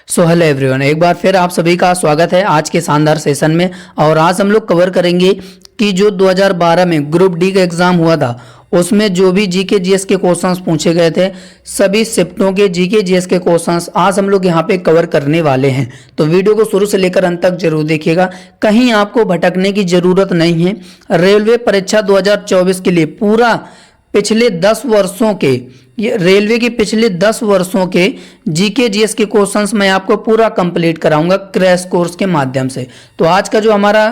Hello everyone, एक बार फिर आप सभी का स्वागत है आज के शानदार सेशन में। और आज हम लोग कवर करेंगे कि जो 2012 में ग्रुप डी का एग्जाम हुआ था उसमें जो भी जीके जीएस के क्वेश्चंस पूछे गए थे, सभी शिफ्टों के जीके जीएस के क्वेश्चंस आज हम लोग यहाँ पे कवर करने वाले हैं। तो वीडियो को शुरू से लेकर अंत तक जरूर देखिएगा, कहीं आपको भटकने की जरूरत नहीं है। रेलवे परीक्षा 2024 के लिए पूरा पिछले 10 वर्षों के ये रेलवे के पिछले 10 वर्षों के जीके जीएस के क्वेश्चंस मैं आपको पूरा कंप्लीट कराऊंगा क्रैश कोर्स के माध्यम से। तो आज का जो हमारा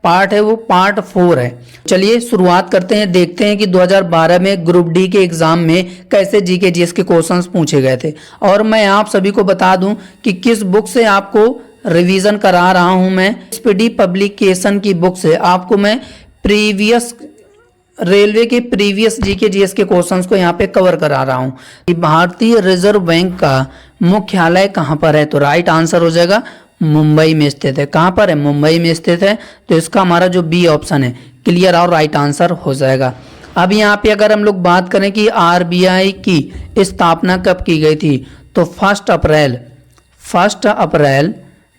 पार्ट है वो पार्ट 4 है। चलिए शुरुआत करते हैं, देखते हैं कि 2012 में ग्रुप डी के एग्जाम में कैसे जीके जीएस के क्वेश्चंस पूछे गए थे। और मैं आप सभी को बता दूं कि किस बुक से आपको रिवीजन करा रहा हूं। मैं स्पीडी पब्लिकेशन की बुक से आपको मैं प्रीवियस रेलवे के प्रीवियस जीके जीएस के क्वेश्चंस को यहाँ पे कवर करा रहा हूँ। कि भारतीय रिजर्व बैंक का मुख्यालय कहाँ पर है, तो राइट आंसर हो जाएगा मुंबई में स्थित है। कहाँ पर है? मुंबई में स्थित है। तो इसका हमारा जो बी ऑप्शन है क्लियर और राइट आंसर हो जाएगा। अब यहाँ पे अगर हम लोग बात करें कि आरबीआई की स्थापना कब की गई थी, तो 1 अप्रैल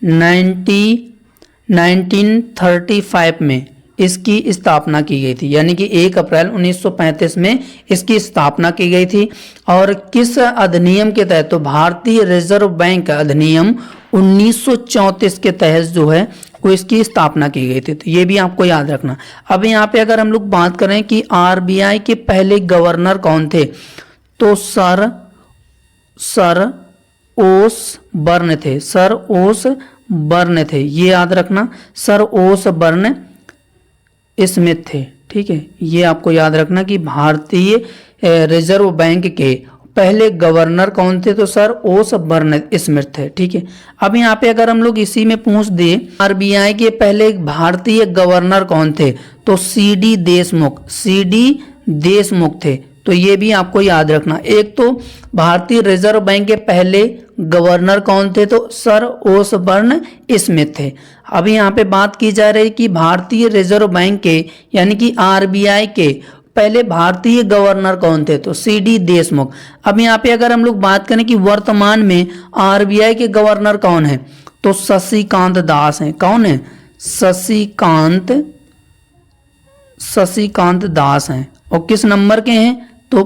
1935 में इसकी स्थापना की गई थी, यानी कि 1 अप्रैल 1935 में इसकी स्थापना की गई थी। और किस अधिनियम के तहत, तो भारतीय रिजर्व बैंक अधिनियम 1934 के तहत जो है वो इसकी स्थापना की गई थी। तो ये भी आपको याद रखना। अब यहाँ पे अगर हम लोग बात करें कि आरबीआई के पहले गवर्नर कौन थे, तो सर ओस बर्न थे। सर ओस बर्न थे, ये याद रखना। सर ओस बर्न स्मिथ थे। ठीक है, ये आपको याद रखना कि भारतीय रिजर्व बैंक के पहले गवर्नर कौन थे, तो सर ओस बर्न स्मिथ थे। ठीक है, अब यहाँ पे अगर हम लोग इसी में पूछ दे आरबीआई के पहले भारतीय गवर्नर कौन थे, तो सीडी देशमुख थे। तो ये भी आपको याद रखना। एक तो भारतीय रिजर्व बैंक के पहले गवर्नर कौन थे, तो सर ओसबर्न स्मिथ थे। अभी यहाँ पे बात की जा रही है कि भारतीय रिजर्व बैंक के यानी कि आरबीआई के पहले भारतीय गवर्नर कौन थे, तो सीडी देशमुख। अब यहाँ पे अगर हम लोग बात करें कि वर्तमान में आरबीआई के गवर्नर कौन है, तो शशिकांत दास हैं। कौन है? शशिकांत दास हैं। और किस नंबर के हैं, तो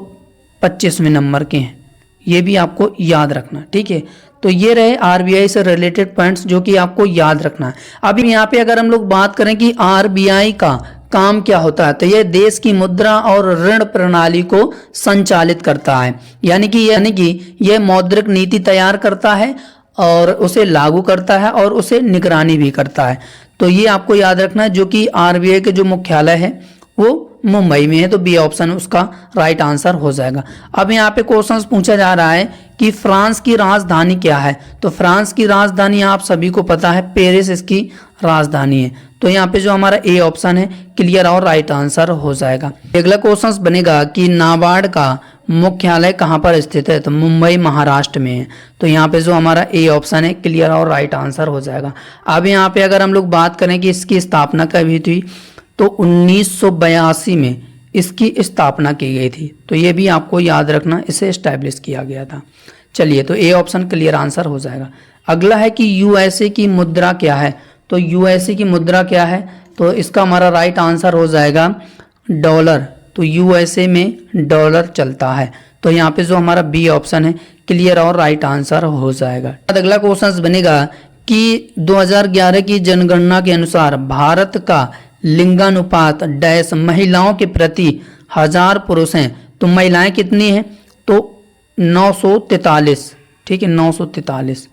25वें नंबर के हैं। ये भी आपको याद रखना। ठीक है, तो ये रहे आरबीआई से रिलेटेड पॉइंट्स जो कि आपको याद रखना है। अभी यहाँ पे अगर हम लोग बात करें कि आरबीआई का काम क्या होता है, तो ये देश की मुद्रा और ऋण प्रणाली को संचालित करता है। यानी कि ये मौद्रिक नीति तैयार करता है और उसे लागू करता है और उसे निगरानी भी करता है। तो ये आपको याद रखना है, जो कि आरबीआई के जो मुख्यालय है वो मुंबई में है। तो बी ऑप्शन उसका राइट आंसर हो जाएगा। अब यहाँ पे क्वेश्चंस पूछा जा रहा है कि फ्रांस की राजधानी क्या है, तो फ्रांस की राजधानी आप सभी को पता है पेरिस इसकी राजधानी है। तो यहाँ पे जो हमारा ए ऑप्शन है क्लियर और राइट आंसर हो जाएगा। अगला क्वेश्चन बनेगा कि नाबार्ड का मुख्यालय कहाँ पर स्थित है, तो मुंबई महाराष्ट्र में है। तो यहाँ पे जो हमारा ए ऑप्शन है क्लियर और राइट आंसर हो जाएगा। अब यहाँ पे अगर हम लोग बात करें कि इसकी स्थापना कब हुई थी, तो 1982 में इसकी स्थापना की गई थी। तो ये भी आपको याद रखना, इसे एस्टैब्लिश किया गया था। चलिए, तो ए ऑप्शन क्लियर आंसर हो जाएगा। अगला है कि यूएसए की मुद्रा क्या है, तो यूएसए की मुद्रा क्या है, तो इसका हमारा राइट आंसर हो जाएगा डॉलर। तो यूएसए में डॉलर चलता है। तो यहाँ पे जो हमारा बी ऑप्शन है क्लियर और राइट आंसर हो जाएगा। अगला क्वेश्चन बनेगा कि 2011 की जनगणना के अनुसार भारत का लिंगानुपात डैश महिलाओं के प्रति 1000 पुरुष हैं, तो महिलाएं कितनी हैं, तो 943। ठीक है, 943।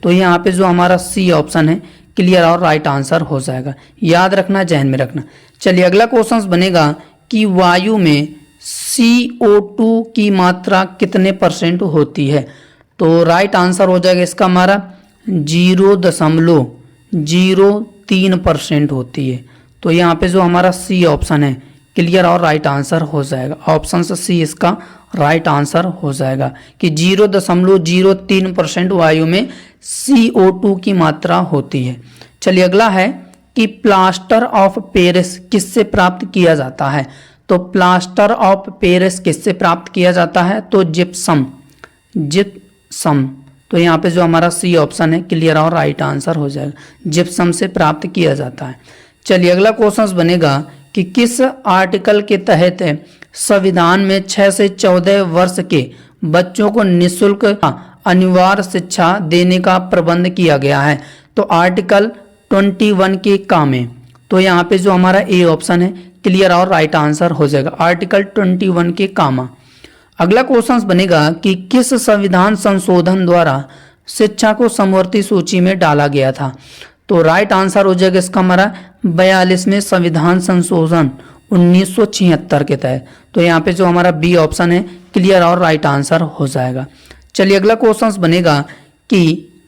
तो यहाँ पे जो हमारा सी ऑप्शन है क्लियर और राइट आंसर हो जाएगा। याद रखना, जहन में रखना। चलिए, अगला क्वेश्चन बनेगा कि वायु में CO2 की मात्रा कितने % होती है, तो राइट आंसर हो जाएगा इसका हमारा 0.03% होती है। तो यहाँ पे जो हमारा सी ऑप्शन है क्लियर और राइट आंसर हो जाएगा। ऑप्शन सी इसका राइट आंसर हो जाएगा कि 0.03% वायु में CO2 की मात्रा होती है। चलिए, अगला है कि प्लास्टर ऑफ पेरिस किससे प्राप्त किया जाता है, तो प्लास्टर ऑफ पेरिस किससे प्राप्त किया जाता है, तो जिप्सम तो यहाँ पे जो हमारा सी ऑप्शन है क्लियर और राइट आंसर हो जाएगा, जिप्सम से प्राप्त किया जाता है। चलिए अगला क्वेश्चन बनेगा कि किस आर्टिकल के तहत संविधान में 6 से 14 वर्ष के बच्चों को निःशुल्क अनिवार्य शिक्षा देने का प्रबंध किया गया है। तो आर्टिकल 21 के का में, तो यहाँ पे जो हमारा ए ऑप्शन है क्लियर और राइट आंसर हो जाएगा, आर्टिकल 21 के कामा। अगला क्वेश्चन बनेगा कि किस संविधान संशोधन द्वारा शिक्षा को समवर्ती सूची में डाला गया था। तो राइट आंसर हो जाएगा इसका हमारा 42वें संविधान संशोधन 1976 के तहत। तो यहाँ पे जो हमारा बी ऑप्शन है क्लियर और राइट आंसर हो जाएगा। चलिए अगला क्वेश्चन बनेगा कि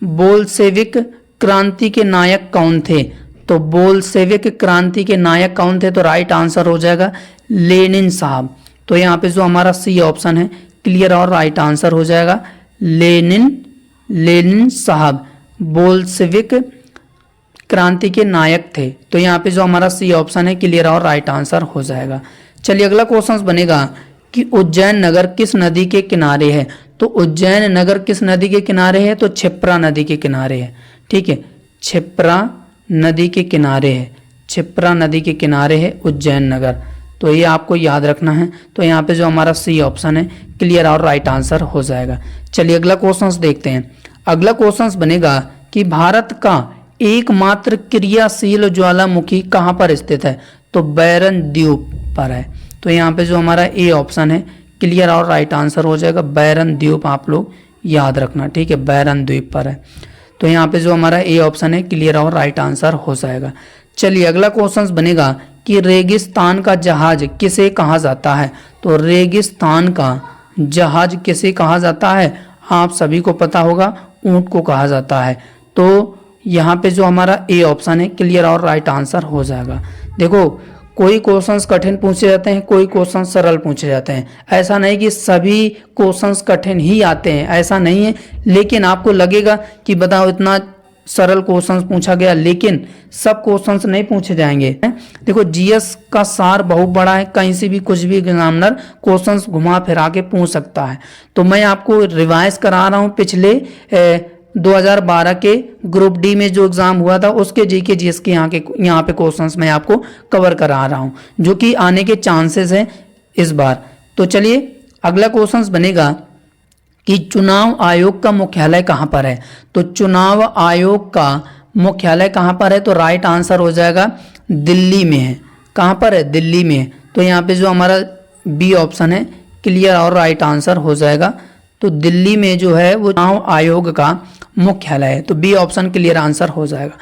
बोल्शेविक क्रांति के नायक कौन थे। तो बोल्शेविक क्रांति के नायक कौन थे, तो राइट आंसर हो जाएगा लेनिन साहब। तो यहाँ पे जो हमारा सी ऑप्शन है क्लियर और राइट आंसर हो जाएगा लेनिन साहब बोल्शेविक क्रांति के नायक थे। तो यहाँ पे जो हमारा सी ऑप्शन है क्लियर और राइट आंसर हो जाएगा। चलिए अगला क्वेश्चन बनेगा कि उज्जैन नगर किस नदी के किनारे है। तो उज्जैन नगर किस नदी के किनारे है, तो क्षिप्रा नदी के किनारे है। ठीक है, क्षिप्रा नदी के किनारे है, क्षिप्रा नदी के किनारे है उज्जैन नगर। तो ये आपको याद रखना है। तो यहाँ पे जो हमारा सी ऑप्शन है क्लियर और राइट आंसर हो जाएगा। चलिए अगला क्वेश्चन देखते हैं। अगला क्वेश्चन बनेगा कि भारत का एकमात्र क्रियाशील ज्वालामुखी कहाँ पर स्थित है। तो बैरन द्वीप पर है। तो यहाँ पे जो हमारा ए ऑप्शन है क्लियर और राइट आंसर हो जाएगा, बैरन द्वीप आप लोग याद रखना। ठीक है, बैरन द्वीप पर है। तो यहाँ पे जो हमारा ए ऑप्शन है क्लियर और राइट आंसर हो जाएगा। चलिए अगला क्वेश्चन बनेगा कि रेगिस्तान का जहाज किसे कहा जाता है। तो रेगिस्तान का जहाज किसे कहा जाता है, आप सभी को पता होगा, ऊंट को कहा जाता है। तो यहाँ पे जो हमारा ए ऑप्शन है क्लियर और राइट आंसर हो जाएगा। देखो कोई क्वेश्चंस कठिन पूछे जाते हैं, कोई क्वेश्चन सरल पूछे जाते हैं। ऐसा नहीं कि सभी क्वेश्चंस कठिन ही आते हैं, ऐसा नहीं है। लेकिन आपको लगेगा कि बताओ इतना सरल क्वेश्चंस पूछा गया, लेकिन सब क्वेश्चंस नहीं पूछे जाएंगे। देखो जीएस का सार बहुत बड़ा है, कहीं से भी कुछ भी एग्जामिनर क्वेश्चंस घुमा फिरा के पूछ सकता है। तो मैं आपको रिवाइज करा रहा हूँ पिछले 2012 के ग्रुप डी में जो एग्जाम हुआ था उसके जीके जीएस के यहाँ पे क्वेश्चंस मैं आपको कवर करा रहा हूँ, जो कि आने के चांसेस हैं इस बार। तो चलिए अगला क्वेश्चंस बनेगा कि चुनाव आयोग का मुख्यालय कहाँ पर है। तो चुनाव आयोग का मुख्यालय कहाँ पर है, तो राइट आंसर हो जाएगा दिल्ली में है। कहाँ पर है, दिल्ली में है। तो यहाँ पे जो हमारा बी ऑप्शन है क्लियर और राइट आंसर हो जाएगा। तो दिल्ली में जो है वो चुनाव आयोग का मुख्यालय है। तो बी ऑप्शन क्लियर आंसर हो जाएगा।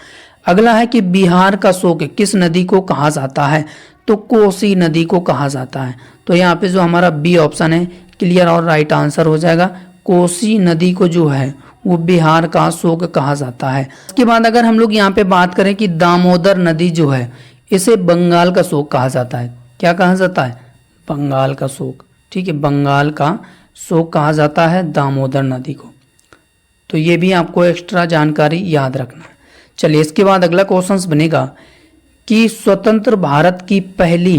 अगला है कि बिहार का शोक किस नदी को कहा जाता है। तो कोसी नदी को कहा जाता है। तो यहाँ पे जो हमारा बी ऑप्शन है क्लियर और राइट आंसर हो जाएगा। कोसी नदी को जो है वो बिहार का शोक कहा जाता है। इसके बाद अगर हम लोग यहाँ पे बात करें कि दामोदर नदी जो है इसे बंगाल का शोक कहा जाता है। क्या कहा जाता है, बंगाल का शोक। ठीक है, बंगाल का शोक कहा जाता है दामोदर नदी को। तो ये भी आपको एक्स्ट्रा जानकारी याद रखना है। चलिए इसके बाद अगला क्वेश्चन बनेगा कि स्वतंत्र भारत की पहली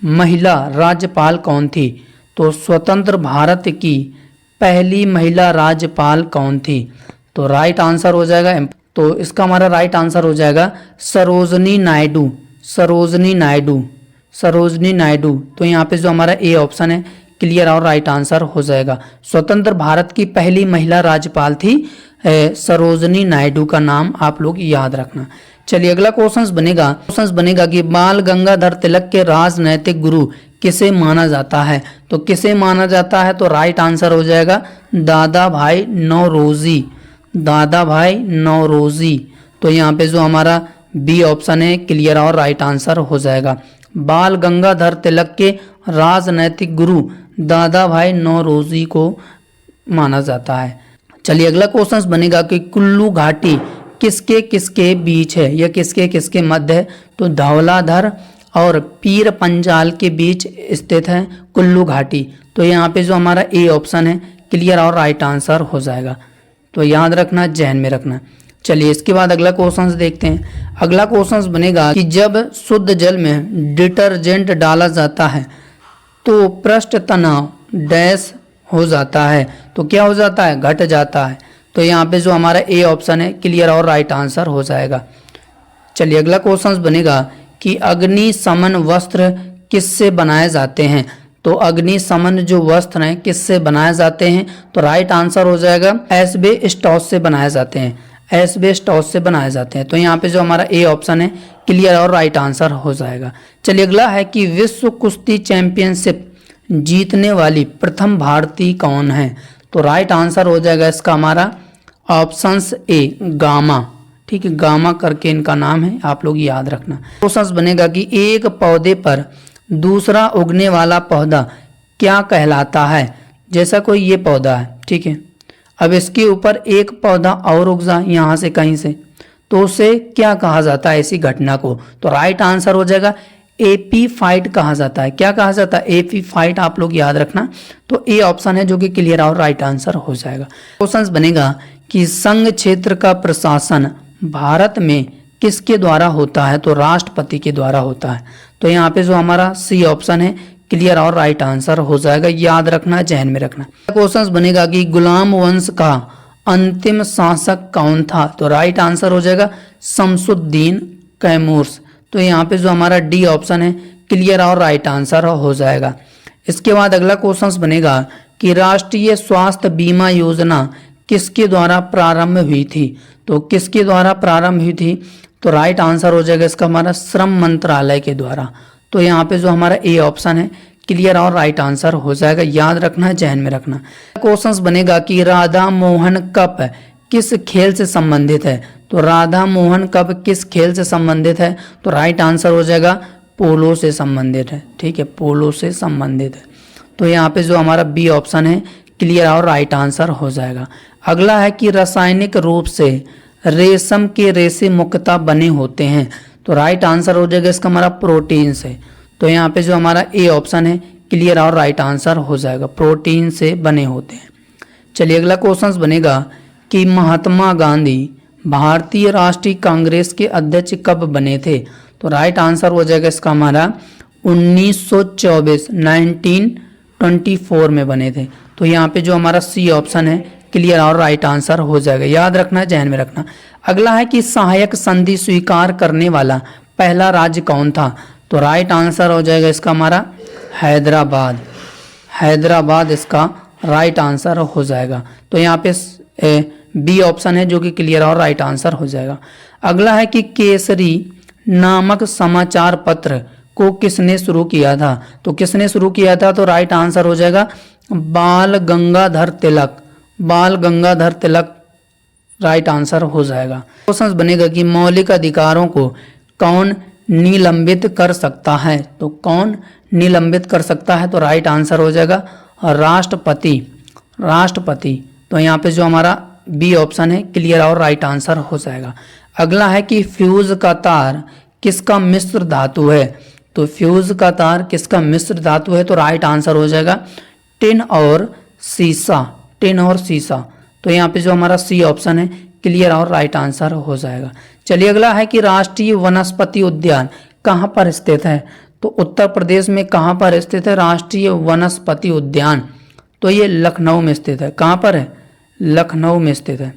महिला राज्यपाल कौन थी। तो स्वतंत्र भारत की पहली महिला राज्यपाल कौन थी। तो राइट आंसर हो जाएगा, तो इसका हमारा राइट आंसर हो जाएगा सरोजनी नायडू। सरोजनी नायडू, सरोजनी नायडू। तो यहाँ पे जो हमारा ए ऑप्शन है क्लियर और राइट आंसर हो जाएगा। स्वतंत्र भारत की पहली महिला राज्यपाल थी सरोजनी नायडू, का नाम आप लोग याद रखना। चलिए अगला क्वेश्चन बनेगा कि बाल गंगाधर तिलक के राजनैतिक गुरु किसे माना जाता है। तो किसे माना जाता है, तो राइट आंसर हो जाएगा दादा भाई नौरोजी। दादा भाई नौरोजी। तो यहाँ पे जो हमारा बी ऑप्शन है क्लियर और राइट आंसर हो जाएगा। बाल गंगाधर तिलक के राजनैतिक गुरु दादा भाई नौरोजी को माना जाता है। चलिए अगला क्वेश्चन बनेगा कि कुल्लू घाटी किसके किसके बीच है या किसके किसके मध्य है। तो धौलाधर और पीर पंजाल के बीच स्थित है कुल्लू घाटी। तो यहाँ पे जो हमारा ए ऑप्शन है क्लियर और राइट आंसर हो जाएगा। तो याद रखना, जहन में रखना। चलिए इसके बाद अगला क्वेश्चन देखते हैं। अगला क्वेश्चन बनेगा कि जब शुद्ध जल में डिटर्जेंट डाला जाता है तो पृष्ठ तनाव डैश हो जाता है। तो क्या हो जाता है, घट जाता है। तो यहाँ पे जो हमारा ए ऑप्शन है क्लियर और राइट आंसर हो जाएगा। चलिए अगला क्वेश्चन बनेगा कि अग्निशमन वस्त्र किससे बनाए जाते हैं। तो अग्निशमन जो वस्त्र हैं किससे बनाए जाते हैं, तो राइट आंसर हो जाएगा एस्बेस्टॉस से बनाए जाते हैं, एस्बेस्टॉस से बनाए जाते हैं। तो यहाँ पे जो हमारा ए ऑप्शन है क्लियर और राइट आंसर हो जाएगा। चलिए अगला है कि विश्व कुश्ती चैंपियनशिप जीतने वाली प्रथम भारतीय कौन है। तो राइट आंसर हो जाएगा इसका हमारा ऑप्शंस ए गामा। ठीक है, गामा करके इनका नाम है, आप लोग याद रखना। क्वेश्चन बनेगा कि एक पौधे पर दूसरा उगने वाला पौधा क्या कहलाता है। जैसा कोई ये पौधा है, ठीक है, अब इसके ऊपर एक पौधा और उग जाए यहाँ से कहीं से, तो उसे क्या कहा जाता है ऐसी घटना को। तो राइट आंसर हो जाएगा एपीफाइट कहा जाता है। क्या कहा जाता है, एपीफाइट, आप लोग याद रखना। तो ए ऑप्शन है जो कि क्लियर और राइट आंसर हो जाएगा। क्वेश्चन बनेगा कि संघ क्षेत्र का प्रशासन भारत में किसके द्वारा होता है। तो राष्ट्रपति के द्वारा होता है। तो यहाँ पे जो हमारा सी ऑप्शन है क्लियर और राइट आंसर हो जाएगा, याद रखना, जहन में रखना। क्वेश्चन बनेगा कि गुलाम वंश का अंतिम शासक कौन था। तो राइट आंसर हो जाएगा शमसुद्दीन कैमूर्स। तो यहाँ पे जो हमारा डी ऑप्शन है क्लियर और राइट आंसर हो जाएगा। इसके बाद अगला क्वेश्चन बनेगा कि राष्ट्रीय स्वास्थ्य बीमा योजना किसके द्वारा प्रारंभ हुई थी। तो किसके द्वारा प्रारंभ हुई थी, तो राइट आंसर हो जाएगा इसका हमारा श्रम मंत्रालय के द्वारा। तो यहाँ पे जो हमारा ए ऑप्शन है क्लियर और राइट आंसर हो जाएगा, याद रखना, जहन में रखना। क्वेश्चन बनेगा कि राधा मोहन कप किस खेल से संबंधित है। तो राधा मोहन कप किस खेल से संबंधित है। तो राइट आंसर हो जाएगा पोलो से संबंधित है। ठीक है, पोलो से संबंधित है। तो यहाँ पे जो हमारा बी ऑप्शन है क्लियर और राइट आंसर हो जाएगा। अगला है कि रासायनिक रूप से रेशम के रेशे मुख्यतः बने होते हैं। तो राइट आंसर हो जाएगा इसका हमारा प्रोटीन से। तो यहाँ पे जो हमारा ए ऑप्शन है क्लियर और राइट आंसर हो जाएगा, प्रोटीन से बने होते हैं। चलिए अगला क्वेश्चन बनेगा कि महात्मा गांधी भारतीय राष्ट्रीय कांग्रेस के अध्यक्ष कब बने थे। तो राइट आंसर हो जाएगा इसका हमारा 1924 1924 में बने थे। तो यहाँ पे जो हमारा सी ऑप्शन है क्लियर और राइट आंसर हो जाएगा, याद रखना, जहन में रखना। अगला है कि सहायक संधि स्वीकार करने वाला पहला राज्य कौन था। तो राइट आंसर हो जाएगा इसका हमारा हैदराबाद। हैदराबाद इसका राइट आंसर हो जाएगा। तो यहाँ पे बी ऑप्शन है जो कि क्लियर और राइट आंसर हो जाएगा। अगला है कि केसरी नामक समाचार पत्र को किसने शुरू किया था। तो किसने शुरू किया था, तो राइट आंसर हो जाएगा बाल गंगाधर तिलक। बाल गंगाधर तिलक राइट आंसर हो जाएगा। क्वेश्चन बनेगा कि मौलिक अधिकारों को कौन निलंबित कर सकता है। तो कौन निलंबित कर सकता है, तो राइट आंसर हो जाएगा राष्ट्रपति। राष्ट्रपति। तो यहाँ पे जो हमारा बी ऑप्शन है क्लियर और राइट आंसर हो जाएगा। अगला है कि फ्यूज का तार किसका मिश्र धातु है। तो फ्यूज का तार किसका मिश्र धातु है, तो राइट आंसर हो जाएगा टिन और सीसा। टिन और सीसा। तो यहाँ पे जो हमारा सी ऑप्शन है क्लियर और राइट आंसर हो जाएगा। चलिए अगला है कि राष्ट्रीय वनस्पति उद्यान कहाँ पर स्थित है। तो उत्तर प्रदेश में कहाँ पर स्थित है राष्ट्रीय वनस्पति उद्यान। तो ये लखनऊ में स्थित है। कहाँ पर है, लखनऊ में स्थित है।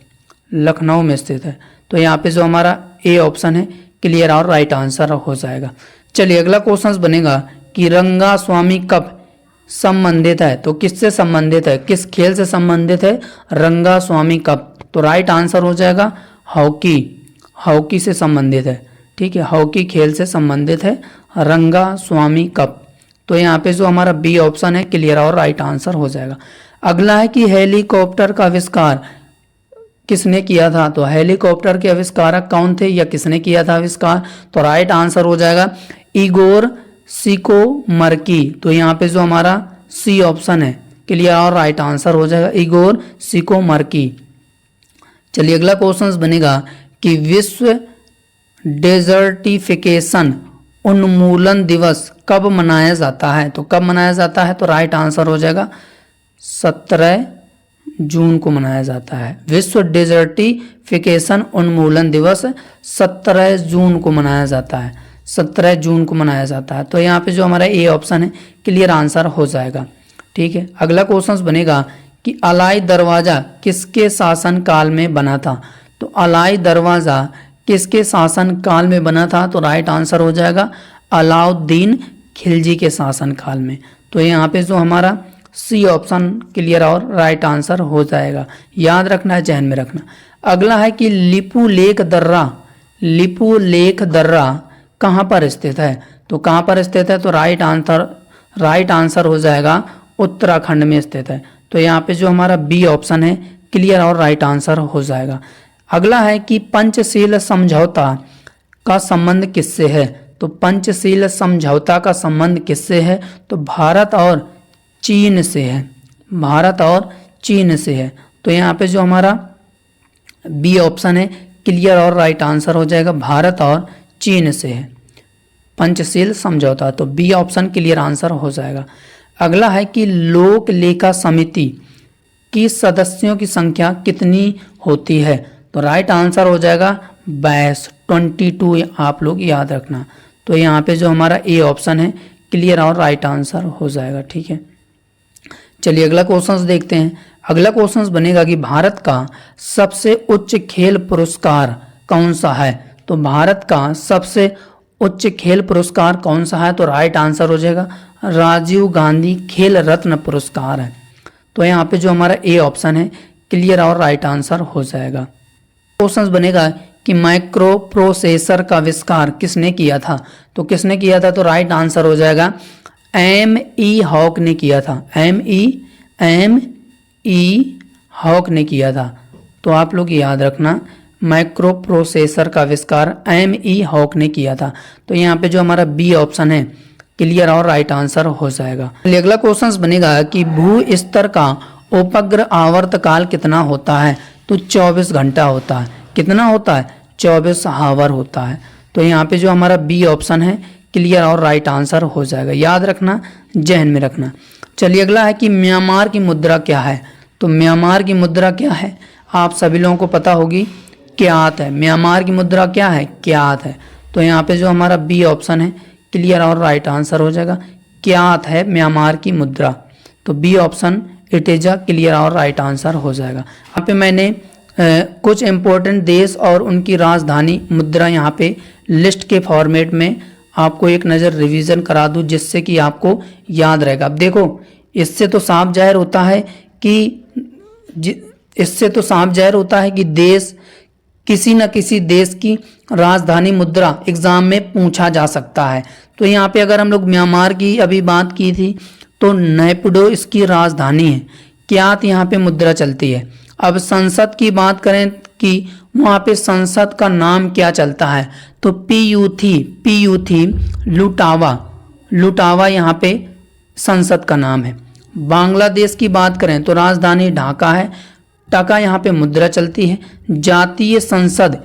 लखनऊ में स्थित है। तो यहाँ पे जो हमारा ए ऑप्शन है क्लियर और राइट आंसर हो जाएगा। चलिए अगला क्वेश्चन बनेगा कि रंगा स्वामी कब संबंधित है। तो किससे संबंधित है, किस खेल से संबंधित है रंगा स्वामी कप। तो राइट आंसर हो जाएगा हॉकी। हॉकी से संबंधित है। ठीक है, हॉकी खेल से संबंधित है रंगा स्वामी कप। तो यहाँ पे जो हमारा बी ऑप्शन है क्लियर और राइट आंसर हो जाएगा। अगला है कि हेलीकॉप्टर का आविष्कार किसने किया था। तो हेलीकॉप्टर के आविष्कारक कौन थे या किसने किया था आविष्कार। तो राइट आंसर हो जाएगा इगोर सिकोमर्की। तो यहाँ पे जो हमारा सी ऑप्शन है क्लियर और राइट आंसर हो जाएगा इगोर सिकोमर्की। चलिए अगला क्वेश्चन बनेगा कि विश्व डेजर्टिफिकेशन उन्मूलन दिवस कब मनाया जाता है। तो कब मनाया जाता है, तो राइट आंसर हो जाएगा 17 जून को मनाया जाता है। विश्व डेजर्टिफिकेशन उन्मूलन दिवस 17 जून को मनाया जाता है। 17 जून को मनाया जाता है। तो यहाँ पे जो हमारा ए ऑप्शन है क्लियर आंसर हो जाएगा। ठीक है, अगला क्वेश्चन बनेगा कि अलाई दरवाज़ा किसके शासन काल में बना था। तो अलाई दरवाज़ा किसके शासन काल में बना था, तो राइट आंसर हो जाएगा अलाउद्दीन खिलजी के शासन काल में। तो यहाँ पे जो हमारा सी ऑप्शन क्लियर और राइट आंसर हो जाएगा, याद रखना है, जहन में रखना। अगला है कि लिपू लेक दर्रा कहाँ पर स्थित है, तो कहाँ पर स्थित है, तो राइट आंसर हो जाएगा उत्तराखंड में स्थित है। तो यहाँ पे जो हमारा बी ऑप्शन है क्लियर और राइट आंसर हो जाएगा। अगला है कि पंचशील समझौता का संबंध किससे है, तो पंचशील समझौता का संबंध किससे है, तो भारत और चीन से है, भारत और चीन से है। तो यहाँ पे जो हमारा बी ऑप्शन है क्लियर और राइट आंसर हो जाएगा, भारत और चीन से है पंचशील समझौता। तो बी ऑप्शन क्लियर आंसर हो जाएगा। अगला है कि लोक लेखा समिति की सदस्यों की संख्या कितनी होती है, तो राइट आंसर हो जाएगा 22 आप लोग याद रखना। तो यहाँ पे जो हमारा ए ऑप्शन है क्लियर और राइट आंसर हो जाएगा, ठीक है। चलिए अगला क्वेश्चन देखते हैं। अगला क्वेश्चन बनेगा कि भारत का सबसे उच्च खेल पुरस्कार कौन सा है, तो भारत का सबसे उच्च खेल पुरस्कार कौन सा है, तो राइट आंसर हो जाएगा राजीव गांधी खेल रत्न पुरस्कार है। तो यहाँ पे जो हमारा ए ऑप्शन है क्लियर और राइट आंसर हो जाएगा। क्वेश्चन बनेगा कि माइक्रो प्रोसेसर का आविष्कार किसने किया था, तो किसने किया था, तो राइट आंसर हो जाएगा M.E. हॉक ने किया था, M.E. हॉक ने किया था। तो आप लोग याद रखना माइक्रो प्रोसेसर का आविष्कार M.E. हॉक ने किया था। तो यहाँ पे जो हमारा बी ऑप्शन है क्लियर और राइट आंसर हो जाएगा। अगला क्वेश्चन बनेगा कि भू स्तर का उपग्रह आवर्तकाल कितना होता है, तो 24 घंटा होता है। कितना होता है, 24 आवर होता है। तो यहाँ पे जो हमारा बी ऑप्शन है क्लियर और राइट आंसर हो जाएगा, याद रखना, जहन में रखना। चलिए अगला है कि म्यांमार की मुद्रा क्या है, तो म्यांमार की मुद्रा क्या है, आप सभी लोगों को पता होगी, क्यात है। म्यांमार की मुद्रा क्या है, क्यात है। तो यहाँ पे जो हमारा बी ऑप्शन है क्लियर और राइट आंसर हो जाएगा, क्यात है म्यांमार की मुद्रा। तो B option it is a clear और राइट आंसर हो जाएगा। यहाँ पे मैंने कुछ इंपॉर्टेंट देश और उनकी राजधानी मुद्रा यहाँ पे लिस्ट के फॉर्मेट में आपको एक नज़र रिवीजन करा दूँ, जिससे कि आपको याद रहेगा। अब देखो इससे तो साफ जाहिर होता है कि देश, किसी न किसी देश की राजधानी मुद्रा एग्जाम में पूछा जा सकता है। तो यहाँ पे अगर हम लोग म्यांमार की अभी बात की थी, तो नेपिडो इसकी राजधानी है, क्यात यहाँ पे मुद्रा चलती है। अब संसद की बात करें कि वहाँ पे संसद का नाम क्या चलता है, तो पीयूथी लुटावा यहाँ पे संसद का नाम है। बांग्लादेश की बात करें तो राजधानी ढाका है, टका यहाँ पे मुद्रा चलती है। जातीय संसद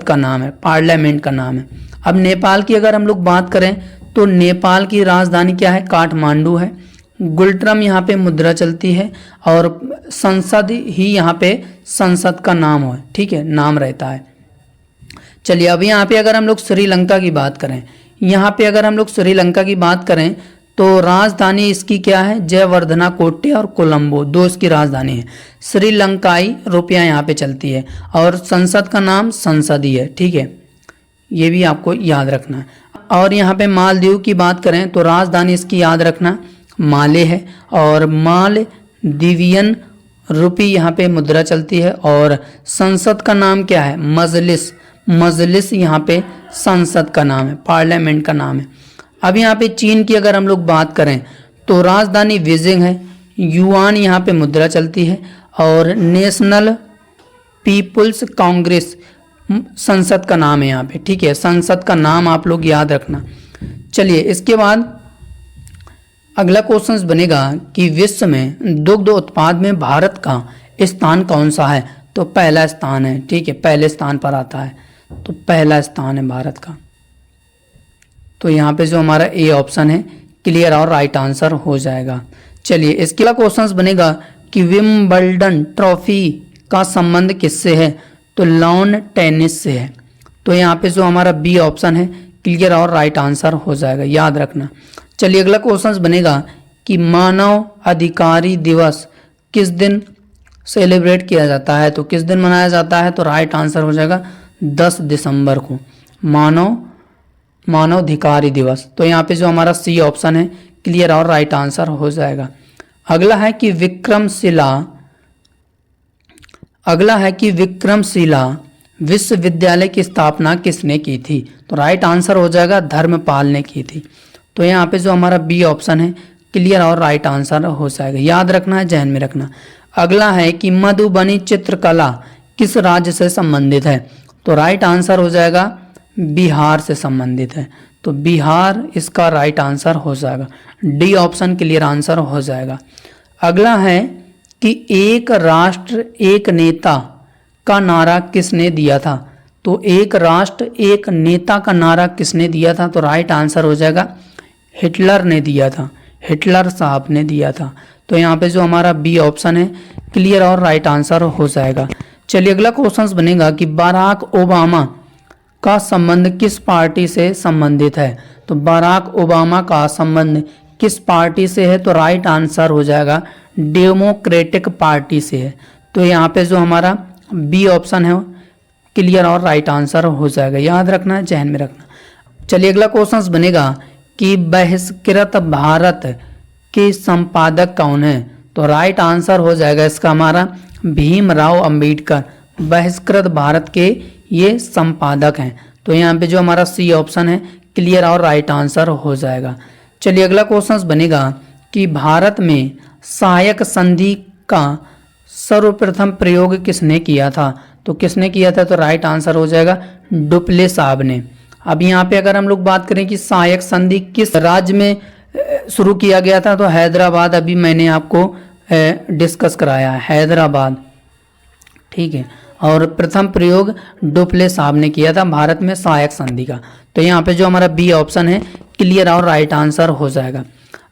का नाम है, पार्लियामेंट का नाम है। अब नेपाल की अगर हम लोग बात करें तो नेपाल की राजधानी क्या है, काठमांडू है। गुलट्रम यहाँ पे मुद्रा चलती है और संसद ही यहाँ पे संसद का नाम हो, ठीक है, नाम रहता है। चलिए अब यहाँ पे अगर हम लोग श्रीलंका की बात करें, यहाँ पे अगर हम लोग श्रीलंका की बात करें तो राजधानी इसकी क्या है, जयवर्धना कोटे और कोलंबो, दो इसकी राजधानी है। श्रीलंकाई रुपया यहाँ पे चलती है और संसद का नाम संसद ही है, ठीक है, ये भी आपको याद रखना है। और यहाँ पे मालदीव की बात करें तो राजधानी इसकी याद रखना माले है और मालदीवियन रुपी यहाँ पे मुद्रा चलती है। और संसद का नाम क्या है, मजलिस यहाँ पे संसद का नाम है, पार्लियामेंट का नाम है। अब यहाँ पे चीन की अगर हम लोग बात करें तो राजधानी बीजिंग है, युआन यहाँ पे मुद्रा चलती है और नेशनल पीपुल्स कांग्रेस संसद का नाम है यहाँ पे, ठीक है, संसद का नाम आप लोग याद रखना। चलिए इसके बाद अगला क्वेश्चन बनेगा कि विश्व में दुग्ध उत्पाद में भारत का स्थान कौन सा है, तो पहला स्थान है, ठीक है, पहले स्थान पर आता है, तो पहला स्थान है भारत का। तो यहाँ पे जो हमारा ए ऑप्शन है क्लियर और राइट आंसर हो जाएगा। चलिए इसके अगला क्वेश्चन बनेगा कि विंबलडन ट्रॉफी का संबंध किससे है, तो लॉन टेनिस से है। तो यहाँ पे जो हमारा बी ऑप्शन है क्लियर और राइट आंसर हो जाएगा, याद रखना। चलिए अगला क्वेश्चन बनेगा कि मानव अधिकारी दिवस किस दिन सेलिब्रेट किया जाता है, तो किस दिन मनाया जाता है, तो राइट आंसर हो जाएगा 10 दिसंबर को मानवाधिकारी दिवस। तो यहाँ पे जो हमारा सी ऑप्शन है क्लियर और राइट आंसर हो जाएगा। अगला है कि विक्रमशिला विश्वविद्यालय की स्थापना किसने की थी, तो राइट आंसर हो जाएगा धर्मपाल ने की थी। तो यहाँ पे जो हमारा बी ऑप्शन है क्लियर और राइट आंसर हो जाएगा, याद रखना है, जहन में रखना। अगला है कि मधुबनी चित्रकला किस राज्य से संबंधित है, तो राइट आंसर हो जाएगा बिहार से संबंधित है, तो बिहार इसका राइट आंसर हो जाएगा। डी ऑप्शन क्लियर आंसर हो जाएगा। अगला है कि एक राष्ट्र एक नेता का नारा किसने दिया था, तो एक राष्ट्र एक नेता का नारा किसने दिया था, तो राइट आंसर हो जाएगा हिटलर ने दिया था, हिटलर साहब ने दिया था। तो यहाँ पे जो हमारा बी ऑप्शन है क्लियर और राइट आंसर हो जाएगा। चलिए अगला क्वेश्चन बनेगा कि बराक ओबामा का संबंध किस पार्टी से संबंधित है, तो बराक ओबामा का संबंध किस पार्टी से है, तो राइट आंसर हो जाएगा डेमोक्रेटिक पार्टी से है। तो यहाँ पे जो हमारा बी ऑप्शन है क्लियर और राइट आंसर हो जाएगा, याद रखना है, जहन में रखना। चलिए अगला क्वेश्चन बनेगा कि बहिष्कृत भारत के संपादक कौन है, तो राइट आंसर हो जाएगा इसका हमारा भीमराव अंबेडकर, बहिष्कृत भारत के ये संपादक हैं। तो यहाँ पे जो हमारा सी ऑप्शन है क्लियर और राइट आंसर हो जाएगा। चलिए अगला क्वेश्चन बनेगा कि भारत में सहायक संधि का सर्वप्रथम प्रयोग किसने किया था, तो किसने किया था, तो राइट आंसर हो जाएगा डुप्ले साहब ने। अब यहाँ पे अगर हम लोग बात करें कि सहायक संधि किस राज्य में शुरू किया गया था, तो हैदराबाद, अभी मैंने आपको डिस्कस कराया है, हैदराबाद, ठीक है। और प्रथम प्रयोग डुप्ले साहब ने किया था भारत में सहायक संधि का। तो यहाँ पे जो हमारा बी ऑप्शन है क्लियर और राइट आंसर हो जाएगा।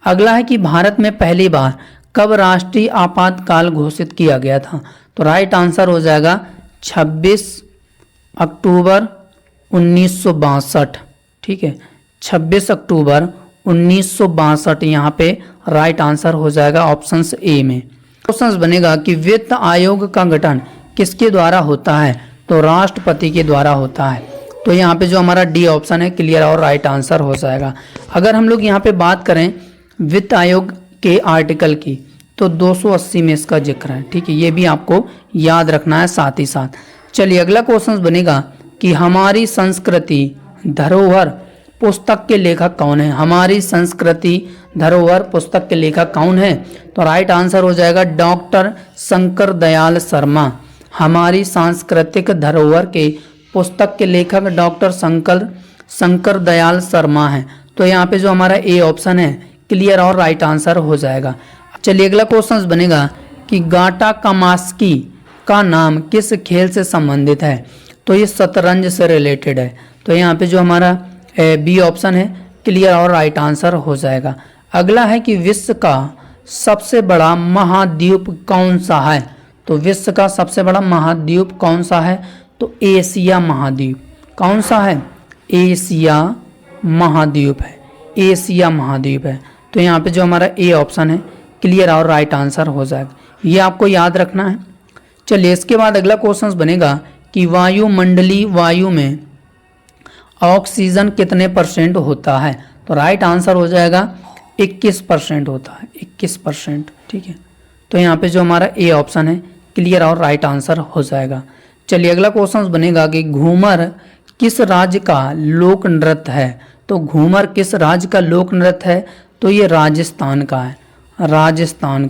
अगला है कि भारत में पहली बार कब राष्ट्रीय आपातकाल घोषित किया गया था, तो राइट आंसर हो जाएगा 26 अक्टूबर 1962, ठीक है, 26 अक्टूबर 1962 यहाँ पे राइट आंसर हो जाएगा ऑप्शन ए में। क्वेश्चन बनेगा कि वित्त आयोग का गठन किसके द्वारा होता है, तो राष्ट्रपति के द्वारा होता है। तो यहाँ पे जो हमारा डी ऑप्शन है क्लियर और राइट आंसर हो जाएगा। अगर हम लोग यहाँ पे बात करें वित्त आयोग के आर्टिकल की, तो 280 में इसका जिक्र है, ठीक है, ये भी आपको याद रखना है साथ ही साथ। चलिए अगला क्वेश्चन बनेगा कि हमारी संस्कृति धरोहर पुस्तक के लेखक कौन है, हमारी संस्कृति धरोहर पुस्तक के लेखक कौन है, तो राइट आंसर हो जाएगा डॉक्टर शंकर दयाल शर्मा। हमारी सांस्कृतिक धरोहर के पुस्तक के लेखक डॉक्टर शंकर दयाल शर्मा हैं। तो यहाँ पे जो हमारा ए ऑप्शन है क्लियर और राइट आंसर हो जाएगा। चलिए अगला क्वेश्चन बनेगा कि गाटा कामास्की का नाम किस खेल से संबंधित है, तो ये शतरंज से रिलेटेड है। तो यहाँ पे जो हमारा बी ऑप्शन है क्लियर और राइट आंसर हो जाएगा। अगला है कि विश्व का सबसे बड़ा महाद्वीप कौन सा है, तो विश्व का सबसे बड़ा महाद्वीप कौन सा है, तो एशिया महाद्वीप। कौन सा है, एशिया महाद्वीप है, एशिया महाद्वीप है। तो यहाँ पे जो हमारा ए ऑप्शन है क्लियर और राइट आंसर हो जाएगा, ये आपको याद रखना है। चलिए इसके बाद अगला क्वेश्चन बनेगा कि वायुमंडलीय वायु में ऑक्सीजन कितने % होता है, तो राइट आंसर हो जाएगा 21% होता है, 21%, ठीक है। तो यहाँ पे जो हमारा ए ऑप्शन है क्लियर और राइट आंसर हो जाएगा। चलिए अगला क्वेश्चन बनेगा कि घूमर किस राज्य का लोक नृत्य है, तो घूमर किस राज्य का लोक नृत्य है, तो ये राजस्थान का है, राजस्थान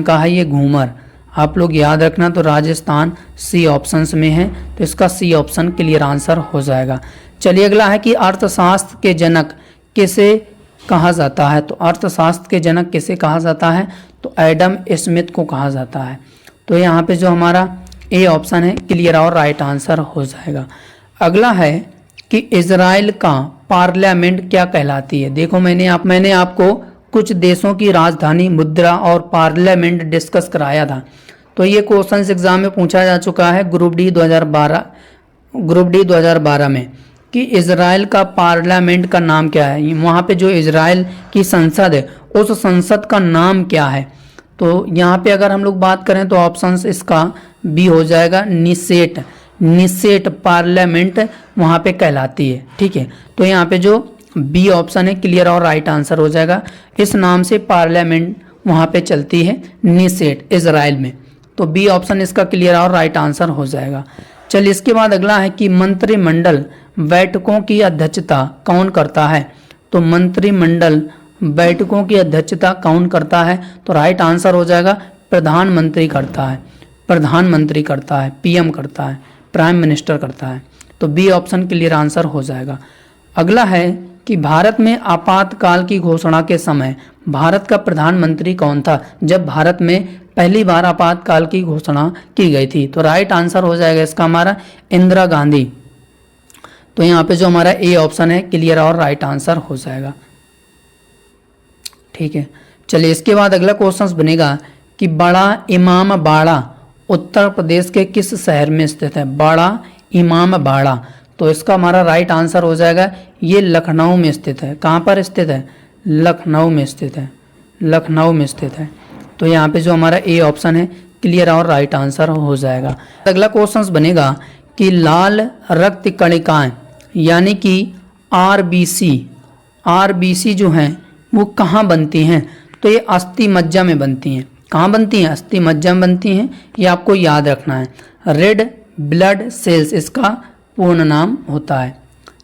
का है ये घूमर। आप लोग याद रखना, तो राजस्थान सी ऑप्शंस में है, तो इसका सी ऑप्शन क्लियर आंसर हो जाएगा। चलिए अगला है कि अर्थशास्त्र के जनक किसे कहा जाता है, तो अर्थशास्त्र के जनक किसे कहा जाता है, तो एडम स्मिथ को कहा जाता है। तो यहाँ पे जो हमारा ए ऑप्शन है क्लियर और राइट आंसर हो जाएगा। अगला है कि इजराइल का पार्लियामेंट क्या कहलाती है। देखो मैंने आपको कुछ देशों की राजधानी, मुद्रा और पार्लियामेंट डिस्कस कराया था। तो ये क्वेश्चन एग्जाम में पूछा जा चुका है ग्रुप डी 2012 में। कि इज़राइल का पार्लियामेंट का नाम क्या है, वहाँ पे जो इज़राइल की संसद है उस संसद का नाम क्या है। तो यहाँ पे अगर हम लोग बात करें तो ऑप्शन इसका बी हो जाएगा, निसेट। निसेट पार्लियामेंट वहाँ पे कहलाती है, ठीक है। तो यहाँ पे जो बी ऑप्शन है क्लियर और राइट आंसर हो जाएगा। इस नाम से पार्लियामेंट वहाँ पे चलती है, निसेट, इज़राइल में। तो बी ऑप्शन इसका क्लियर और राइट आंसर हो जाएगा। चलिए इसके बाद अगला है कि मंत्रिमंडल बैठकों की अध्यक्षता कौन करता है। तो मंत्रिमंडल बैठकों की अध्यक्षता कौन करता है, तो राइट आंसर हो जाएगा प्रधानमंत्री करता है। प्रधानमंत्री करता है, पीएम करता है, प्राइम मिनिस्टर करता है। तो बी ऑप्शन क्लियर आंसर हो जाएगा। अगला है कि भारत में आपातकाल की घोषणा के समय भारत का प्रधानमंत्री कौन था, जब भारत में पहली बार आपातकाल की घोषणा की गई थी। तो राइट आंसर हो जाएगा इसका हमारा इंदिरा गांधी। तो यहाँ पे जो हमारा ए ऑप्शन है क्लियर और राइट आंसर हो जाएगा, ठीक है। चलिए इसके बाद अगला क्वेश्चन बनेगा कि बड़ा इमाम बाड़ा उत्तर प्रदेश के किस शहर में स्थित है। बड़ा इमाम बाड़ा, तो इसका हमारा राइट आंसर हो जाएगा ये लखनऊ में स्थित है। कहाँ पर स्थित है, लखनऊ में स्थित है, लखनऊ में स्थित है। तो यहाँ पे जो हमारा ए ऑप्शन है क्लियर और राइट आंसर हो जाएगा। अगला क्वेश्चन बनेगा कि लाल रक्त कणिकाएं यानी कि आरबीसी, आरबीसी जो हैं वो कहाँ बनती हैं। तो ये अस्थि मज्जा में बनती हैं। कहाँ बनती हैं, अस्थि मज्जा में बनती हैं, ये आपको याद रखना है। रेड ब्लड सेल्स इसका पूर्ण नाम होता है।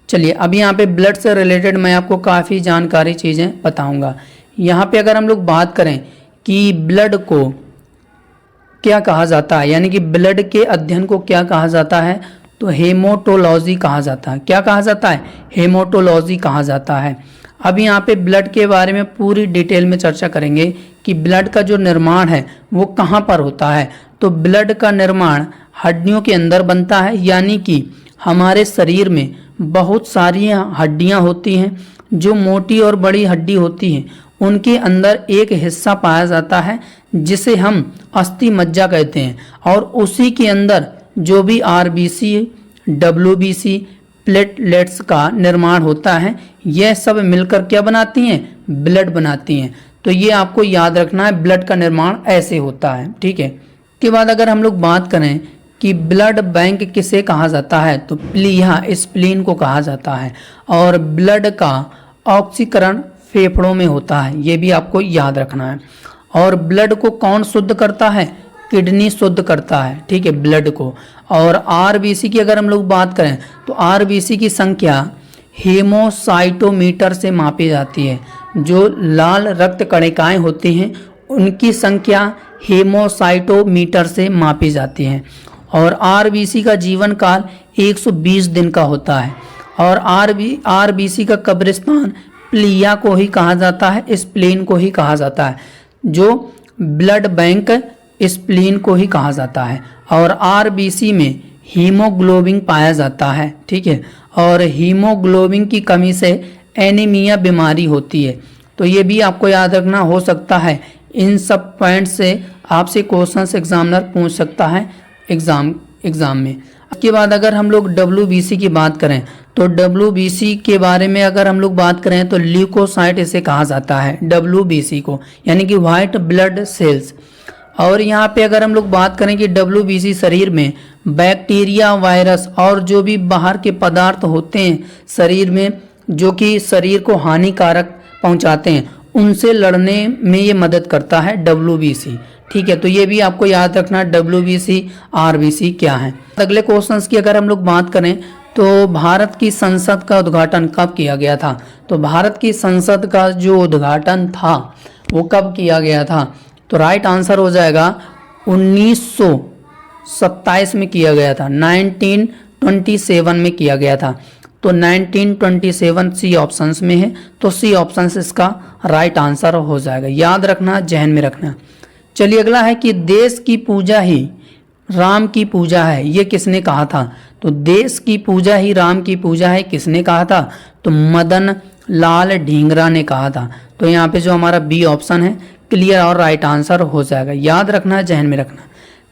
चलिए अब यहाँ पे ब्लड से रिलेटेड मैं आपको काफ़ी जानकारी चीज़ें बताऊंगा। यहाँ पे अगर हम लोग बात करें कि ब्लड को क्या कहा जाता है, यानी कि ब्लड के अध्ययन को क्या कहा जाता है, तो हेमोटोलॉजी कहा जाता है। क्या कहा जाता है, हेमोटोलॉजी कहा जाता है। अब यहाँ पे ब्लड के बारे में पूरी डिटेल में चर्चा करेंगे कि ब्लड का जो निर्माण है वो कहाँ पर होता है। तो ब्लड का निर्माण हड्डियों के अंदर बनता है, यानी कि हमारे शरीर में बहुत सारी हड्डियाँ होती हैं। जो मोटी और बड़ी हड्डी होती हैं उनके अंदर एक हिस्सा पाया जाता है जिसे हम अस्थि मज्जा कहते हैं, और उसी के अंदर जो भी आरबीसी, डब्ल्यूबीसी, प्लेटलेट्स का निर्माण होता है, यह सब मिलकर क्या बनाती हैं, ब्लड बनाती हैं। तो ये आपको याद रखना है, ब्लड का निर्माण ऐसे होता है, ठीक है। के बाद अगर हम लोग बात करें कि ब्लड बैंक किसे कहा जाता है, तो प्लीहा, स्प्लीन को कहा जाता है। और ब्लड का ऑक्सीकरण फेफड़ों में होता है, ये भी आपको याद रखना है। और ब्लड को कौन शुद्ध करता है, किडनी शुद्ध करता है, ठीक है, ब्लड को। और आरबीसी की अगर हम लोग बात करें तो आरबीसी की संख्या हेमोसाइटोमीटर से मापी जाती है। जो लाल रक्त कणिकाएं होती हैं उनकी संख्या हेमोसाइटोमीटर से मापी जाती है। और आरबीसी का जीवन काल 120 दिन का होता है। और आरबीसी का कब्रिस्तान प्लिया को ही कहा जाता है, स्प्लीन को ही कहा जाता है। जो ब्लड बैंक स्प्लीन को ही कहा जाता है। और आरबीसी में हीमोग्लोबिन पाया जाता है, ठीक है। और हीमोग्लोबिन की कमी से एनीमिया बीमारी होती है। तो ये भी आपको याद रखना, हो सकता है इन सब पॉइंट से आपसे क्वेश्चंस एग्जामिनर पूछ सकता है एग्जाम में। उसके बाद अगर हम लोग डब्ल्यूबीसी की बात करें तो डब्ल्यूबीसी के बारे में अगर हम लोग बात करें तो ल्यूकोसाइट इसे कहा जाता है, डब्ल्यूबीसी को, यानी कि वाइट ब्लड सेल्स। और यहाँ पे अगर हम लोग बात करें कि डब्ल्यूबीसी शरीर में बैक्टीरिया, वायरस और जो भी बाहर के पदार्थ होते हैं शरीर में जो कि शरीर को हानिकारक पहुँचाते हैं, उनसे लड़ने में ये मदद करता है डब्ल्यूबीसी, ठीक है। तो ये भी आपको याद रखना डब्ल्यूबीसी, आरबीसी क्या है। अगले क्वेश्चंस की अगर हम लोग बात करें तो भारत की संसद का उद्घाटन कब किया गया था। तो भारत की संसद का जो उद्घाटन था वो कब किया गया था, तो राइट आंसर हो जाएगा 1927 में किया गया था, 1927 में किया गया था। तो 1927 सी ऑप्शंस में है, तो सी ऑप्शंस इसका राइट आंसर हो जाएगा। याद रखना, जहन में रखना। चलिए अगला है कि देश की पूजा ही राम की पूजा है, ये किसने कहा था। तो देश की पूजा ही राम की पूजा है किसने कहा था, तो मदन लाल ढींगरा ने कहा था। तो यहाँ पे जो हमारा बी ऑप्शन है क्लियर और राइट आंसर हो जाएगा। याद रखना, जहन में रखना।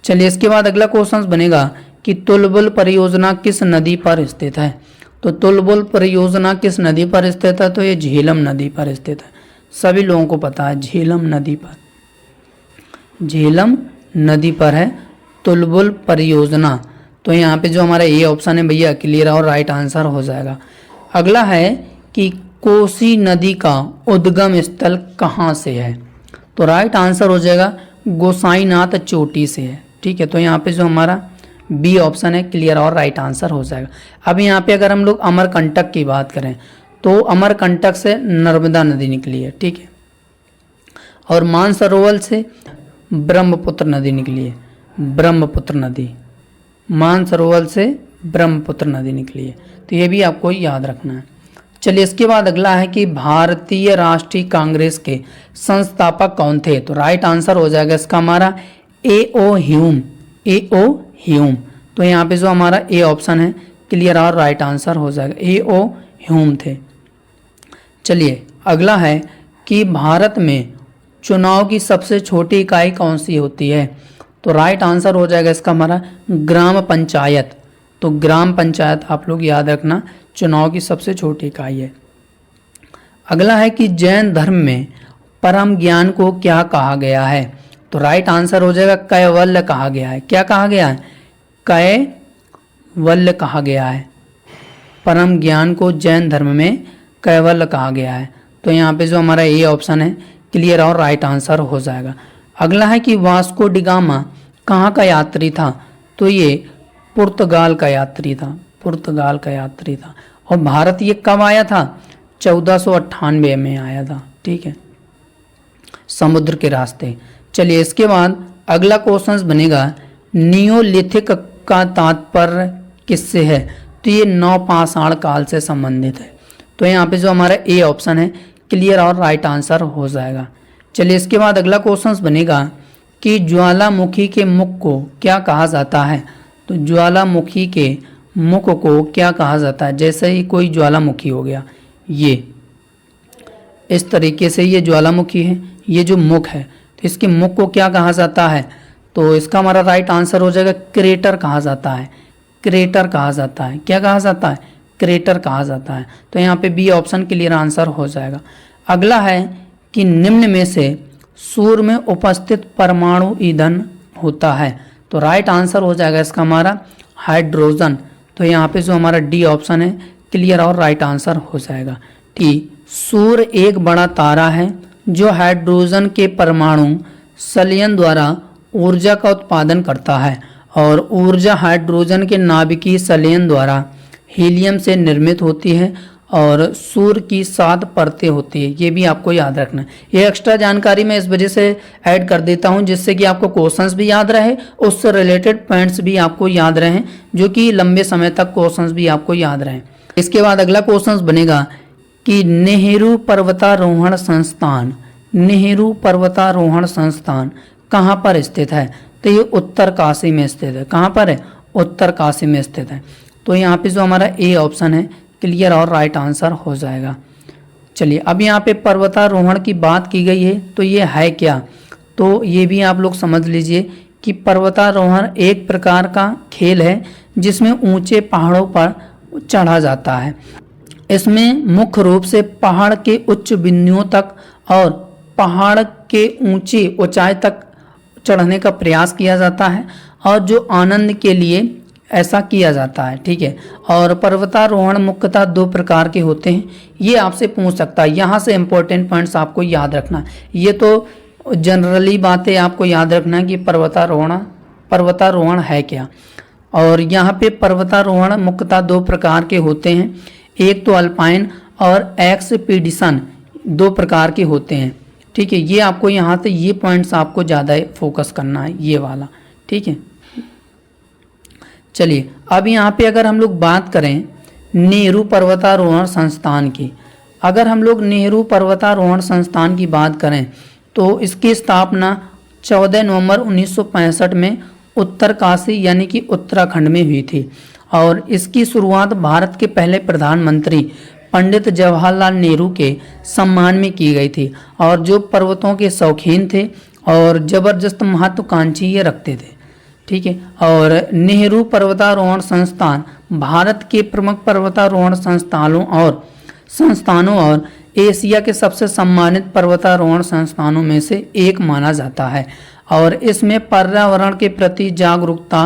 चलिए इसके बाद अगला क्वेश्चन बनेगा कि तुलबुल परियोजना किस नदी पर स्थित है। तो तुलबुल परियोजना किस नदी पर स्थित है? तो ये झेलम नदी पर स्थित है। सभी लोगों को पता है झेलम नदी पर, झेलम नदी पर है तुलबुल परियोजना। तो यहाँ पे जो हमारा ए ऑप्शन है भैया क्लियर और राइट आंसर हो जाएगा। अगला है कि कोसी नदी का उद्गम स्थल कहाँ से है? तो राइट आंसर हो जाएगा गोसाईनाथ चोटी से है। ठीक है, तो यहाँ पे जो हमारा बी ऑप्शन है क्लियर और राइट आंसर हो जाएगा। अब यहाँ पे अगर हम लोग अमरकंटक की बात करें तो अमरकंटक से नर्मदा नदी निकली है। ठीक है, और मानसरोवर से ब्रह्मपुत्र नदी निकली है, ब्रह्मपुत्र नदी, मानसरोवर से ब्रह्मपुत्र नदी निकली है। तो ये भी आपको याद रखना है। चलिए इसके बाद अगला है कि भारतीय राष्ट्रीय कांग्रेस के संस्थापक कौन थे? तो राइट आंसर हो जाएगा इसका हमारा ए.ओ. Hume, A.O.. ह्यूम। तो यहाँ पे जो हमारा ए ऑप्शन है क्लियर और राइट आंसर हो जाएगा, ए.ओ. ह्यूम थे। चलिए अगला है कि भारत में चुनाव की सबसे छोटी इकाई कौन सी होती है? तो राइट आंसर हो जाएगा इसका हमारा ग्राम पंचायत। तो ग्राम पंचायत आप लोग याद रखना चुनाव की सबसे छोटी इकाई है। अगला है कि जैन धर्म में परम ज्ञान को क्या कहा गया है? तो राइट आंसर हो जाएगा कैवल्य कहा गया है। क्या कहा गया है? कैवल्य कहा गया है। परम ज्ञान को जैन धर्म में कैवल्य कहा गया है। तो यहाँ पे जो हमारा ए ऑप्शन है क्लियर और राइट आंसर हो जाएगा। अगला है कि वास्को डिगामा कहाँ का यात्री था? तो ये पुर्तगाल का यात्री था, पुर्तगाल का यात्री था। और भारत ये कब आया था? 1498 में आया था। ठीक है, समुद्र के रास्ते। चलिए इसके बाद अगला क्वेश्चन बनेगा नियोलिथिक का तात्पर्य किससे है? तो ये नवपाषाण काल से संबंधित है। तो यहाँ पे जो हमारा ए ऑप्शन है क्लियर और राइट आंसर हो जाएगा। चलिए इसके बाद अगला क्वेश्चन बनेगा कि ज्वालामुखी के मुख को क्या कहा जाता है? तो ज्वालामुखी के मुख को क्या कहा जाता है? जैसे ही कोई ज्वालामुखी हो गया, ये इस तरीके से ये ज्वालामुखी है, ये जो मुख है, तो इसके मुख को क्या कहा जाता है? तो इसका हमारा राइट आंसर हो जाएगा क्रेटर कहा जाता है, क्रेटर कहा जाता है। क्या कहा जाता है? क्रेटर कहा जाता है। तो यहाँ पे बी ऑप्शन क्लियर आंसर हो जाएगा। अगला है कि निम्न में से सूर्य में उपस्थित परमाणु ईंधन होता है? तो राइट आंसर हो जाएगा इसका हमारा हाइड्रोजन। तो यहाँ पे जो हमारा डी ऑप्शन है क्लियर और राइट आंसर हो जाएगा। कि सूर्य एक बड़ा तारा है जो हाइड्रोजन के परमाणु संलयन द्वारा ऊर्जा का उत्पादन करता है और ऊर्जा हाइड्रोजन के नाभिकीय संलयन द्वारा हीलियम से निर्मित होती है और सूर्य की 7 परतें होती है। ये भी आपको याद रखना है। ये एक्स्ट्रा जानकारी मैं इस वजह से ऐड कर देता हूँ जिससे कि आपको क्वेश्चंस भी याद रहे, उससे रिलेटेड पॉइंट्स भी आपको याद रहें, जो कि लंबे समय तक क्वेश्चंस भी आपको याद रहें। इसके बाद अगला क्वेश्चन बनेगा कि नेहरू पर्वतारोहण संस्थान, नेहरू पर्वतारोहण संस्थान कहाँ पर स्थित है? तो ये उत्तरकाशी में स्थित है। कहाँ पर है? उत्तरकाशी में स्थित है। तो यहाँ पे जो हमारा ए ऑप्शन है क्लियर और राइट आंसर हो जाएगा। चलिए अब यहाँ पे पर्वतारोहण की बात की गई है, तो ये है क्या? तो ये भी आप लोग समझ लीजिए कि पर्वतारोहण एक प्रकार का खेल है जिसमें ऊंचे पहाड़ों पर चढ़ा जाता है। इसमें मुख्य रूप से पहाड़ के उच्च बिंदुओं तक और पहाड़ के ऊंची ऊंचाई तक चढ़ने का प्रयास किया जाता है और जो आनंद के लिए ऐसा किया जाता है। ठीक है, और पर्वतारोहण मुख्यतः 2 प्रकार के होते हैं। ये आपसे पूछ सकता है, यहाँ से इंपॉर्टेंट पॉइंट्स आपको याद रखना है। ये तो जनरली बातें आपको याद रखना है कि पर्वतारोहण है क्या। और यहाँ पे पर्वतारोहण मुख्यतः 2 प्रकार के होते हैं, एक तो अल्पाइन और एक्सपीडिशन 2 प्रकार के होते हैं। ठीक है, ये आपको यहाँ से ये पॉइंट्स आपको ज़्यादा फोकस करना है, ये वाला। ठीक है, चलिए अब यहाँ पे अगर हम लोग बात करें नेहरू पर्वतारोहण संस्थान की, अगर हम लोग नेहरू पर्वतारोहण संस्थान की बात करें तो इसकी स्थापना 14 नवंबर 1965 में उत्तरकाशी यानी कि उत्तराखंड में हुई थी और इसकी शुरुआत भारत के पहले प्रधानमंत्री पंडित जवाहरलाल नेहरू के सम्मान में की गई थी और जो पर्वतों के शौकीन थे और ज़बरदस्त महत्वाकांक्षी ये रखते थे। ठीक है, और नेहरू पर्वतारोहण संस्थान भारत के प्रमुख पर्वतारोहण संस्थानों और एशिया के सबसे सम्मानित पर्वतारोहण संस्थानों में से एक माना जाता है और इसमें पर्यावरण के प्रति जागरूकता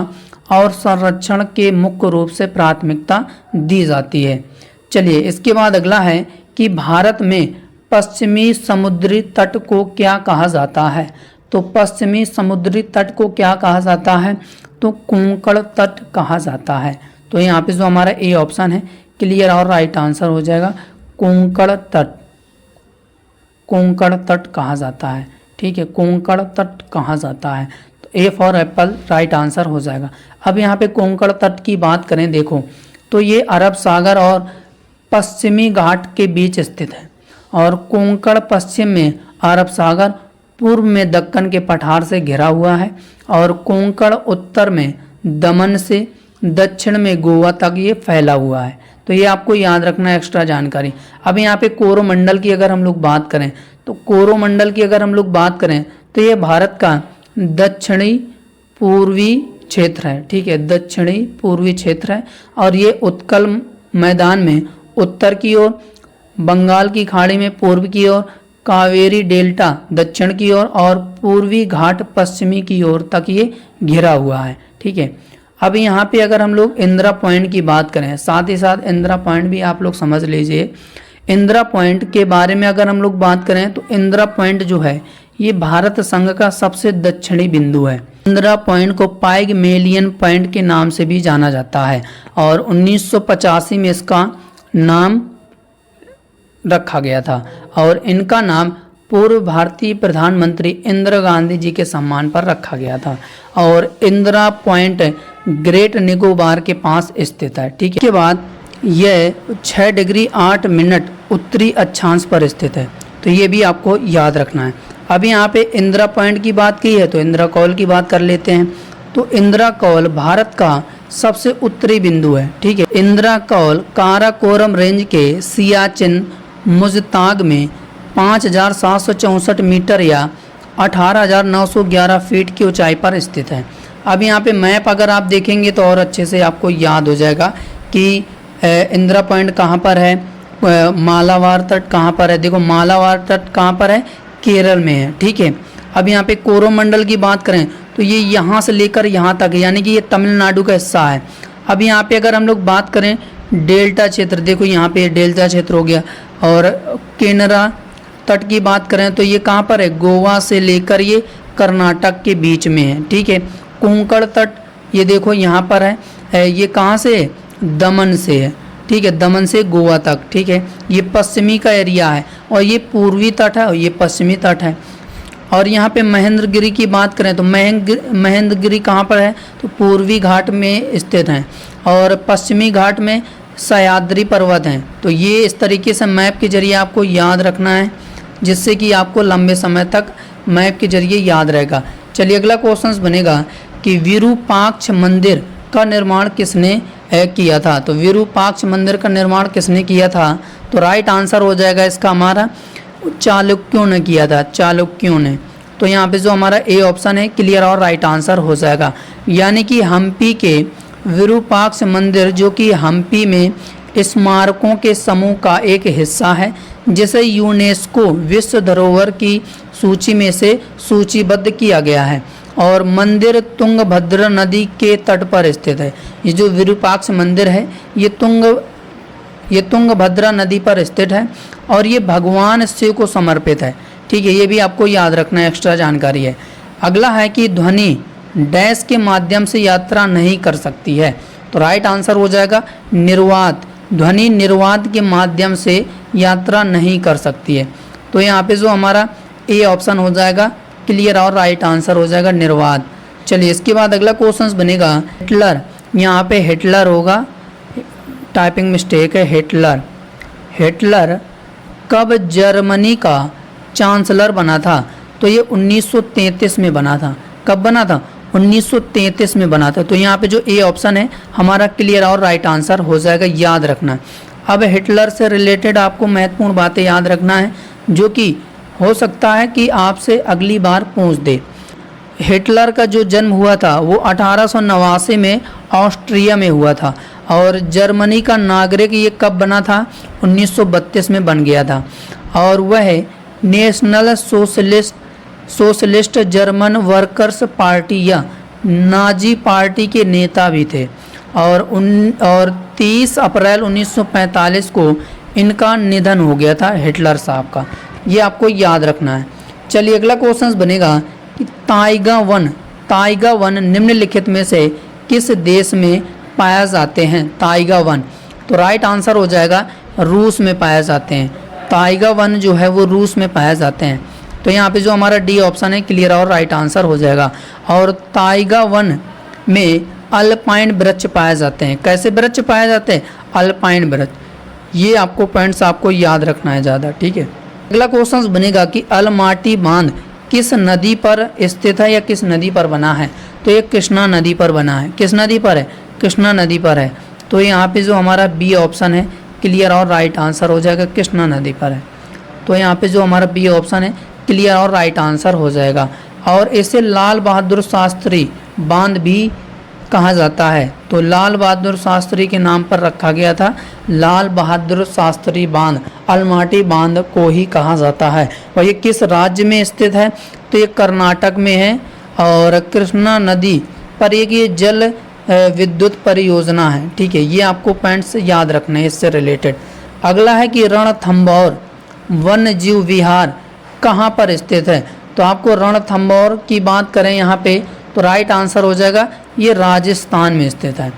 और संरक्षण के मुख्य रूप से प्राथमिकता दी जाती है। चलिए इसके बाद अगला है कि भारत में पश्चिमी समुद्री तट को क्या कहा जाता है। तो पश्चिमी समुद्री तट को क्या कहा जाता है, तो कोंकण तट कहा जाता है। तो यहाँ पे जो हमारा ए ऑप्शन है क्लियर और राइट आंसर हो जाएगा, कोंकण तट। कोंकण तट कहा जाता है, ठीक है, कोंकण तट कहा जाता है। तो A for Apple right answer हो जाएगा। अब यहाँ पे कोंकण तट की बात करें, देखो तो ये अरब सागर और पश्चिमी घाट के बीच स्थित है और कोंकण पश्चिम में अरब सागर, पूर्व में दक्कन के पठार से घिरा हुआ है और कोंकण उत्तर में दमन से दक्षिण में गोवा तक ये फैला हुआ है। तो ये आपको याद रखना है, एक्स्ट्रा जानकारी। अब यहाँ पे कोरोमंडल की अगर हम लोग बात करें, तो कोरोमंडल की अगर हम लोग बात करें तो ये भारत का दक्षिणी पूर्वी क्षेत्र है, ठीक है, दक्षिणी पूर्वी क्षेत्र है और ये उत्कल मैदान में उत्तर की ओर, बंगाल की खाड़ी में पूर्व की ओर, कावेरी डेल्टा दक्षिण की ओर और पूर्वी घाट पश्चिमी की ओर तक ये घिरा हुआ है, ठीक है। अब यहाँ पे अगर हम लोग इंदिरा पॉइंट की बात करें, साथ ही साथ इंदिरा पॉइंट भी आप लोग समझ लीजिए। इंदिरा पॉइंट के बारे में अगर हम लोग बात करें तो इंदिरा पॉइंट जो है ये भारत संघ का सबसे दक्षिणी बिंदु है। इंदिरा पॉइंट को पाइगमेलियन पॉइंट के नाम से भी जाना जाता है और 1985 में इसका नाम रखा गया था और इनका नाम पूर्व भारतीय प्रधानमंत्री इंदिरा गांधी जी के सम्मान पर रखा गया था और इंदिरा पॉइंट ग्रेट निकोबार के पास स्थित है, ठीक है। इसके बाद यह 6 डिग्री 8 मिनट उत्तरी अक्षांश पर स्थित है, तो ये भी आपको याद रखना है। अब यहाँ पे इंदिरा पॉइंट की बात की है तो इंदिरा कौल की बात कर लेते हैं। तो इंदिरा कौल भारत का सबसे उत्तरी बिंदु है, ठीक है। इंदिरा कौल काराकोरम रेंज के सियाचिन मुज़ताग में 5,764 मीटर या 18,911 फीट की ऊंचाई पर स्थित है। अब यहाँ पे मैप अगर आप देखेंगे तो और अच्छे से आपको याद हो जाएगा कि इंदिरा पॉइंट कहाँ पर है, मालाबार तट कहाँ पर है। देखो मालाबार तट कहाँ पर है, केरल में है, ठीक है। अब यहाँ पे कोरोमंडल की बात करें तो ये यहाँ से लेकर यहाँ तक है, यानी कि ये तमिलनाडु का हिस्सा है। अब यहाँ पे अगर हम लोग बात करें डेल्टा क्षेत्र, देखो यहाँ पे डेल्टा क्षेत्र हो गया और केनरा तट की बात करें तो ये कहाँ पर है, गोवा से लेकर ये कर्नाटक के बीच में है, ठीक है। कोंकण तट ये देखो यहाँ पर है, ये कहाँ से, दमन से है, ठीक है, दमन से गोवा तक, ठीक है। ये पश्चिमी का एरिया है और ये पूर्वी तट है और ये पश्चिमी तट है। और यहाँ पे महेंद्रगिरी की बात करें तो महेंद्रगिरी कहाँ पर है, तो पूर्वी घाट में स्थित है और पश्चिमी घाट में सह्याद्री पर्वत हैं। तो ये इस तरीके से मैप के जरिए आपको याद रखना है, जिससे कि आपको लंबे समय तक मैप के जरिए याद रहेगा। चलिए अगला क्वेश्चन बनेगा कि विरूपाक्ष मंदिर का निर्माण किसने किया था। तो विरूपाक्ष मंदिर का निर्माण किसने किया था, तो राइट आंसर हो जाएगा इसका हमारा चालुक्यों ने किया था, चालुक्यों ने। तो यहाँ पे जो हमारा ए ऑप्शन है क्लियर और राइट आंसर हो जाएगा। यानी कि हम्पी के विरूपाक्ष मंदिर जो कि हम्पी में स्मारकों के समूह का एक हिस्सा है, जिसे यूनेस्को विश्व धरोहर की सूची में से सूचीबद्ध किया गया है और मंदिर तुंगभद्रा नदी के तट पर स्थित है। ये जो विरूपाक्ष मंदिर है ये तुंगभद्रा नदी पर स्थित है और ये भगवान शिव को समर्पित है, ठीक है। ये भी आपको याद रखना है, एक्स्ट्रा जानकारी है। अगला है कि ध्वनि डैश के माध्यम से यात्रा नहीं कर सकती है। तो राइट आंसर हो जाएगा निर्वात। ध्वनि निर्वात के माध्यम से यात्रा नहीं कर सकती है। तो यहाँ पे जो हमारा ए ऑप्शन हो जाएगा क्लियर और राइट आंसर हो जाएगा निर्वात। चलिए इसके बाद अगला क्वेश्चन बनेगा हिटलर। यहाँ पे हिटलर होगा, टाइपिंग मिस्टेक है, हिटलर। हिटलर कब जर्मनी का चांसलर बना था, तो ये 1933 में बना था। कब बना था, 1933 में बना था। तो यहाँ पे जो ए ऑप्शन है हमारा क्लियर और राइट आंसर हो जाएगा, याद रखना। अब हिटलर से रिलेटेड आपको महत्वपूर्ण बातें याद रखना है, जो कि हो सकता है कि आपसे अगली बार पूछ दे। हिटलर का जो जन्म हुआ था वो 1889 में ऑस्ट्रिया में हुआ था, और जर्मनी का नागरिक ये कब बना था? 1932 में बन गया था। और वह national socialist German workers party या नाजी पार्टी के नेता भी थे। और 30 अप्रैल 1945 को इनका निधन हो गया था, हिटलर साहब का। ये आपको याद रखना है। चलिए अगला क्वेश्चन बनेगा कि ताइगा वन निम्नलिखित में से किस देश में पाया जाते हैं? ताइगा वन, तो राइट आंसर हो जाएगा रूस में पाया जाते हैं। ताइगा वन जो है वो रूस में पाया जाते हैं। तो यहाँ पे जो हमारा डी ऑप्शन है क्लियर और राइट आंसर हो जाएगा। और ताइगा वन में अल्पाइन वृक्ष पाए जाते हैं। कैसे वृक्ष पाए जाते हैं? अल्पाइन वृक्ष। ये आपको पॉइंट्स आपको याद रखना है ज़्यादा, ठीक है। अगला क्वेश्चन बनेगा कि अलमाटी बांध किस नदी पर स्थित है या किस नदी पर बना है? तो ये कृष्णा नदी पर बना है। किस नदी पर है? कृष्णा नदी पर है। तो यहाँ पे जो हमारा बी ऑप्शन है क्लियर और राइट आंसर हो जाएगा, कृष्णा नदी पर है। तो यहाँ पे जो हमारा बी ऑप्शन है क्लियर और राइट आंसर हो जाएगा। और इसे लाल बहादुर शास्त्री बांध भी कहा जाता है। तो लाल बहादुर शास्त्री के नाम पर रखा गया था, लाल बहादुर शास्त्री बांध, अलमाटी बांध को ही कहा जाता है। और ये किस राज्य में स्थित है? तो ये कर्नाटक में है। और कृष्णा नदी पर एक ये जल विद्युत परियोजना है, ठीक है। ये आपको पॉइंट्स याद रखना है इससे रिलेटेड। अगला है कि रणथंभौर वन्य जीव विहार कहाँ पर स्थित है? तो आपको रणथंभौर की बात करें यहाँ पे तो राइट आंसर हो जाएगा ये राजस्थान में स्थित है।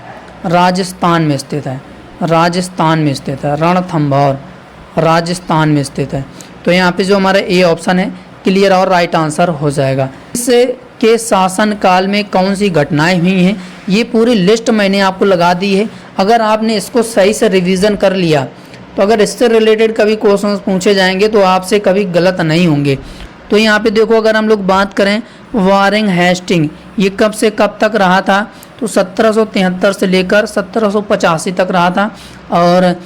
राजस्थान में स्थित है। राजस्थान में स्थित है रणथंभौर, राजस्थान में स्थित है। तो यहाँ पे जो हमारा ए ऑप्शन है क्लियर और राइट आंसर हो जाएगा। इसके शासनकाल में कौन सी घटनाएं हुई हैं ये पूरी लिस्ट मैंने आपको लगा दी है। अगर आपने इसको सही से रिवीजन कर लिया तो अगर इससे रिलेटेड कभी क्वेश्चन पूछे जाएंगे तो आपसे कभी गलत नहीं होंगे। तो यहाँ पे देखो अगर हम लोग बात करें वारिंग हेस्टिंग ये कब से कब तक रहा था? तो 1773 से लेकर 1785 तक रहा था। और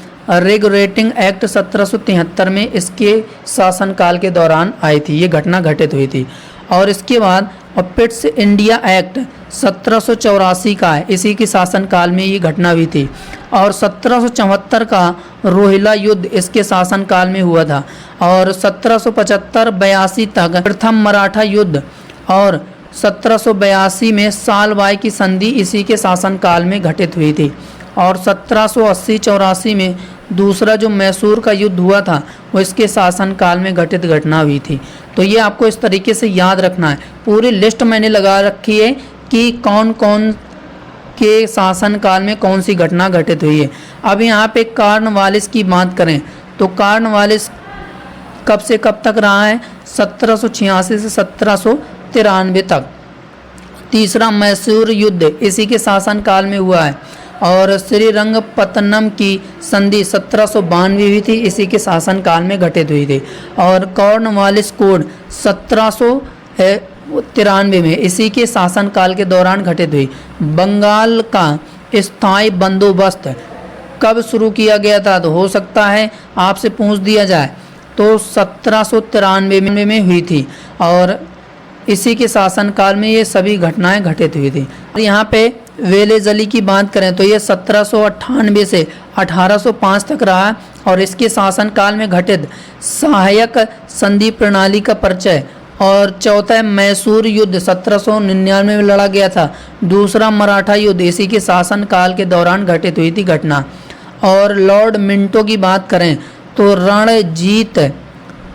रेगुलेटिंग एक्ट 1773 में इसके शासनकाल के दौरान आई थी, ये घटना घटित हुई थी। और इसके बाद पिट्स इंडिया एक्ट 1784 का है, इसी के शासनकाल में ये घटना हुई थी। और 1774 का रोहिला युद्ध इसके शासनकाल में हुआ था। और 1775-82 तक प्रथम मराठा युद्ध, और 1782 में सालबाई की संधि इसी के शासनकाल में घटित हुई थी। और 1780-84 में दूसरा जो मैसूर का युद्ध हुआ था वो इसके शासनकाल में घटित घटना हुई थी। तो ये आपको इस तरीके से याद रखना है। पूरी लिस्ट मैंने लगा रखी है कि कौन कौन के शासनकाल में कौन सी घटना घटित हुई है। अब यहाँ पे कॉर्नवालिस की बात करें तो कॉर्नवालिस कब से कब तक रहा है? 1786 से 1793 तक। तीसरा मैसूर युद्ध इसी के शासनकाल में हुआ है। और श्रीरंगपत्तनम की संधि 1792 हुई थी, इसी के शासनकाल में घटित हुई थी। और कॉर्नवालिस कोड 1793 में इसी के शासनकाल के दौरान घटित हुई। बंगाल का स्थायी बंदोबस्त कब शुरू किया गया था? तो हो सकता है आपसे पूछ दिया जाए, तो 1793 में हुई थी। और इसी के शासनकाल में ये सभी घटनाएं घटित हुई थी। यहाँ पे वेलेजली की बात करें तो ये 1798 से 1805 तक रहा। और इसके शासनकाल में घटित सहायक संधि प्रणाली का परिचय। और चौथा मैसूर युद्ध 1799 में लड़ा गया था। दूसरा मराठा युद्ध इसी के शासनकाल के दौरान घटित हुई थी घटना। और लॉर्ड मिंटो की बात करें तो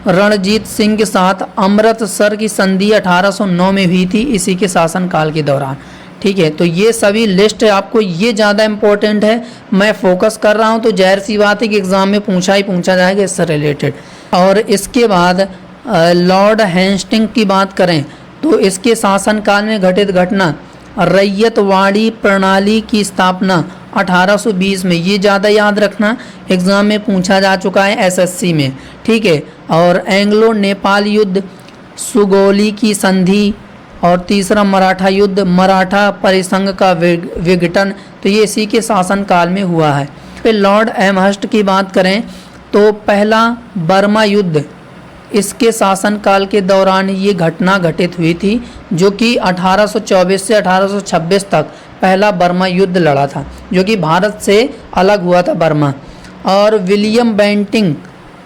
रणजीत सिंह के साथ अमृतसर की संधि 1809 में हुई थी, इसी के शासनकाल के दौरान। ठीक है, तो ये सभी लिस्ट आपको ये ज़्यादा इम्पोर्टेंट है, मैं फोकस कर रहा हूँ तो जाहिर सी बात है कि एग्ज़ाम में पूछा जाएगा इससे रिलेटेड। और इसके बाद लॉर्ड हेस्टिंग की बात करें तो इसके शासनकाल में घटित घटना रैयतवाड़ी प्रणाली की स्थापना 1820 में, ये ज़्यादा याद रखना, एग्ज़ाम में पूछा जा चुका है एसएससी में। ठीक है, और एंग्लो नेपाल युद्ध, सुगौली की संधि, और तीसरा मराठा युद्ध, मराठा परिसंघ का विघटन, तो ये इसी के शासनकाल में हुआ है। फिर लॉर्ड एमहर्स्ट की बात करें तो पहला बर्मा युद्ध इसके शासनकाल के दौरान ये घटना घटित हुई थी, जो कि 1824 से 1826 तक पहला बर्मा युद्ध लड़ा था, जो कि भारत से अलग हुआ था बर्मा। और विलियम बेंटिंग,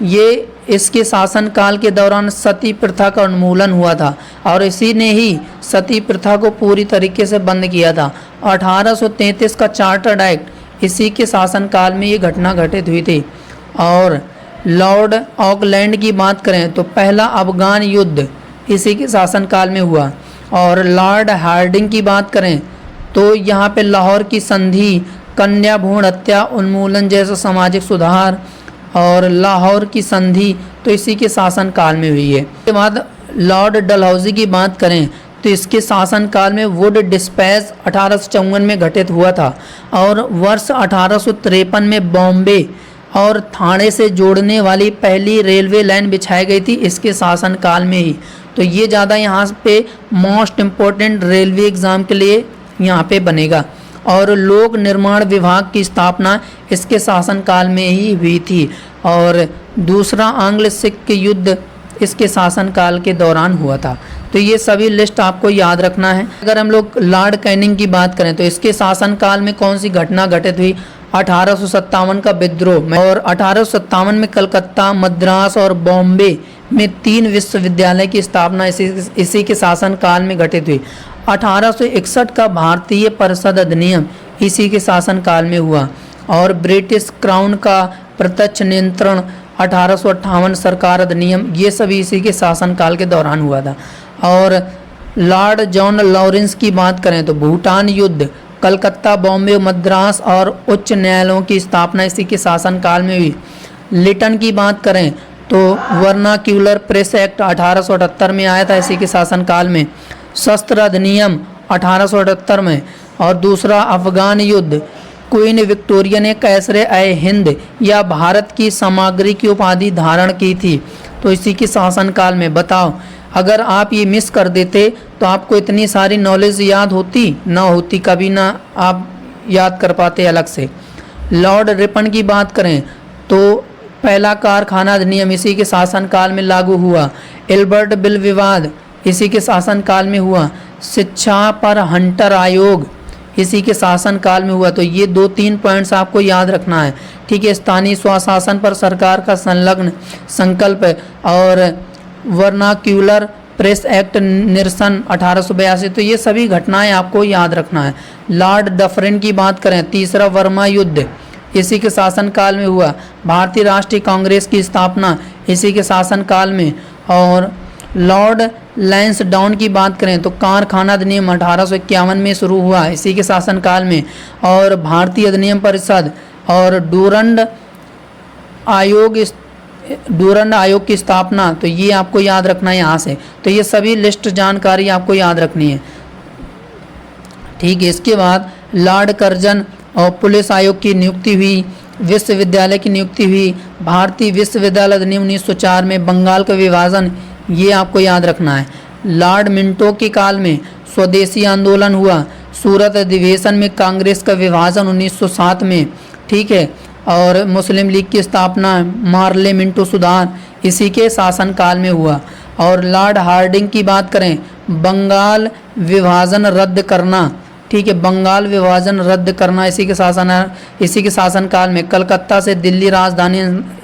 ये इसके शासनकाल के दौरान सती प्रथा का उन्मूलन हुआ था और इसी ने ही सती प्रथा को पूरी तरीके से बंद किया था। 1833 का चार्टर्ड एक्ट, इसी के शासनकाल में ये घटना घटित हुई थी। और लॉर्ड ऑकलैंड की बात करें तो पहला अफगान युद्ध इसी के शासनकाल में हुआ। और लॉर्ड हार्डिंग की बात करें तो यहाँ पे लाहौर की संधि, कन्या भ्रूण हत्या उन्मूलन जैसे सामाजिक सुधार और लाहौर की संधि तो इसी के शासनकाल में हुई है। इसके बाद लॉर्ड डलहौजी की बात करें तो इसके शासनकाल में वुड डिस्पैच 1854 में घटित हुआ था। और वर्ष 1853 में बॉम्बे और ठाणे से जोड़ने वाली पहली रेलवे लाइन बिछाई गई थी इसके शासनकाल में ही। तो ये ज़्यादा यहाँ पे मोस्ट इम्पोर्टेंट रेलवे एग्ज़ाम के लिए यहाँ पे बनेगा। और लोक निर्माण विभाग की स्थापना इसके शासनकाल में ही हुई थी। और दूसरा आंग्ल सिख युद्ध इसके शासनकाल के दौरान हुआ था। तो ये सभी लिस्ट आपको याद रखना है। अगर हम लोग लॉर्ड कैनिंग की बात करें तो इसके शासनकाल में कौन सी घटना घटित हुई, 1857 का विद्रोह। और 1857 में कलकत्ता, मद्रास और बॉम्बे में 3 विश्वविद्यालय की स्थापना इसी के शासनकाल में घटित हुई। 1861 का भारतीय परिषद अधिनियम इसी के शासनकाल में हुआ। और ब्रिटिश क्राउन का प्रत्यक्ष नियंत्रण 1858 सरकार अधिनियम, ये सभी इसी के शासनकाल के दौरान हुआ था। और लॉर्ड जॉन लॉरेंस की बात करें तो भूटान युद्ध, कलकत्ता, बॉम्बे, मद्रास और उच्च न्यायालयों की स्थापना इसी के शासनकाल में हुई। लिटन की बात करें तो वर्नाक्यूलर प्रेस एक्ट 1878 में आया था इसी के शासनकाल में। शस्त्र अधिनियम 1878 में। और दूसरा अफगान युद्ध, क्वीन विक्टोरिया ने कैसरे ए हिंद या भारत की सामग्री की उपाधि धारण की थी तो इसी के शासनकाल में। बताओ, अगर आप ये मिस कर देते तो आपको इतनी सारी नॉलेज याद होती ना होती, कभी ना आप याद कर पाते अलग से। लॉर्ड रिपन की बात करें तो पहला कारखाना अधिनियम इसी के शासनकाल में लागू हुआ। एल्बर्ट बिल विवाद इसी के शासनकाल में हुआ। शिक्षा पर हंटर आयोग इसी के शासनकाल में हुआ। तो ये 2-3 पॉइंट्स आपको याद रखना है, ठीक है। स्थानीय स्वशासन पर सरकार का संलग्न संकल्प। और वर्नाक्यूलर प्रेस एक्ट निरसन 1882, तो ये सभी घटनाएं आपको याद रखना है। लॉर्ड डफरिन की बात करें, तीसरा बर्मा युद्ध इसी के शासनकाल में हुआ। भारतीय राष्ट्रीय कांग्रेस की स्थापना इसी के शासनकाल में। और लॉर्ड लैंसडाउन की बात करें तो कारखाना अधिनियम 1851 में शुरू हुआ इसी के शासनकाल में। और भारतीय अधिनियम परिषद और डूरंड आयोग की स्थापना, तो ये आपको याद रखना है यहाँ से। तो ये सभी लिस्ट जानकारी आपको याद रखनी है, ठीक है। इसके बाद लॉर्ड कर्जन और पुलिस आयोग की नियुक्ति हुई, विश्वविद्यालय की नियुक्ति हुई, भारतीय विश्वविद्यालय अधिनियम 1904 में, बंगाल का विभाजन, ये आपको याद रखना है। लॉर्ड मिंटो के काल में स्वदेशी आंदोलन हुआ। सूरत अधिवेशन में कांग्रेस का विभाजन 1907 में, ठीक है। और मुस्लिम लीग की स्थापना, मार्ले मिंटो सुधार इसी के शासनकाल में हुआ। और लॉर्ड हार्डिंग की बात करें, बंगाल विभाजन रद्द करना, ठीक है, बंगाल विभाजन रद्द करना इसी के शासनकाल में। कलकत्ता से दिल्ली राजधानी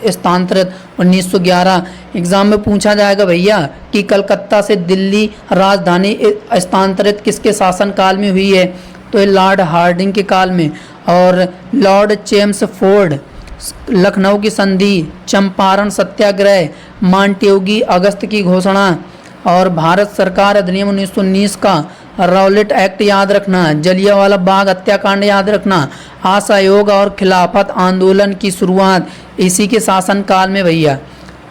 स्थानांतरित 1911। एग्जाम में पूछा जाएगा भैया कि कलकत्ता से दिल्ली राजधानी स्थानांतरित किसके शासनकाल में हुई है, तो ये लॉर्ड हार्डिंग के काल में। और लॉर्ड चेम्सफोर्ड, लखनऊ की संधि, चंपारण सत्याग्रह, मांटेग्यू अगस्त की घोषणा। और भारत सरकार अधिनियम 1919 का, रॉलेट एक्ट याद रखना, जलियांवाला बाग हत्याकांड याद रखना, असहयोग और खिलाफत आंदोलन की शुरुआत इसी के शासनकाल में भैया।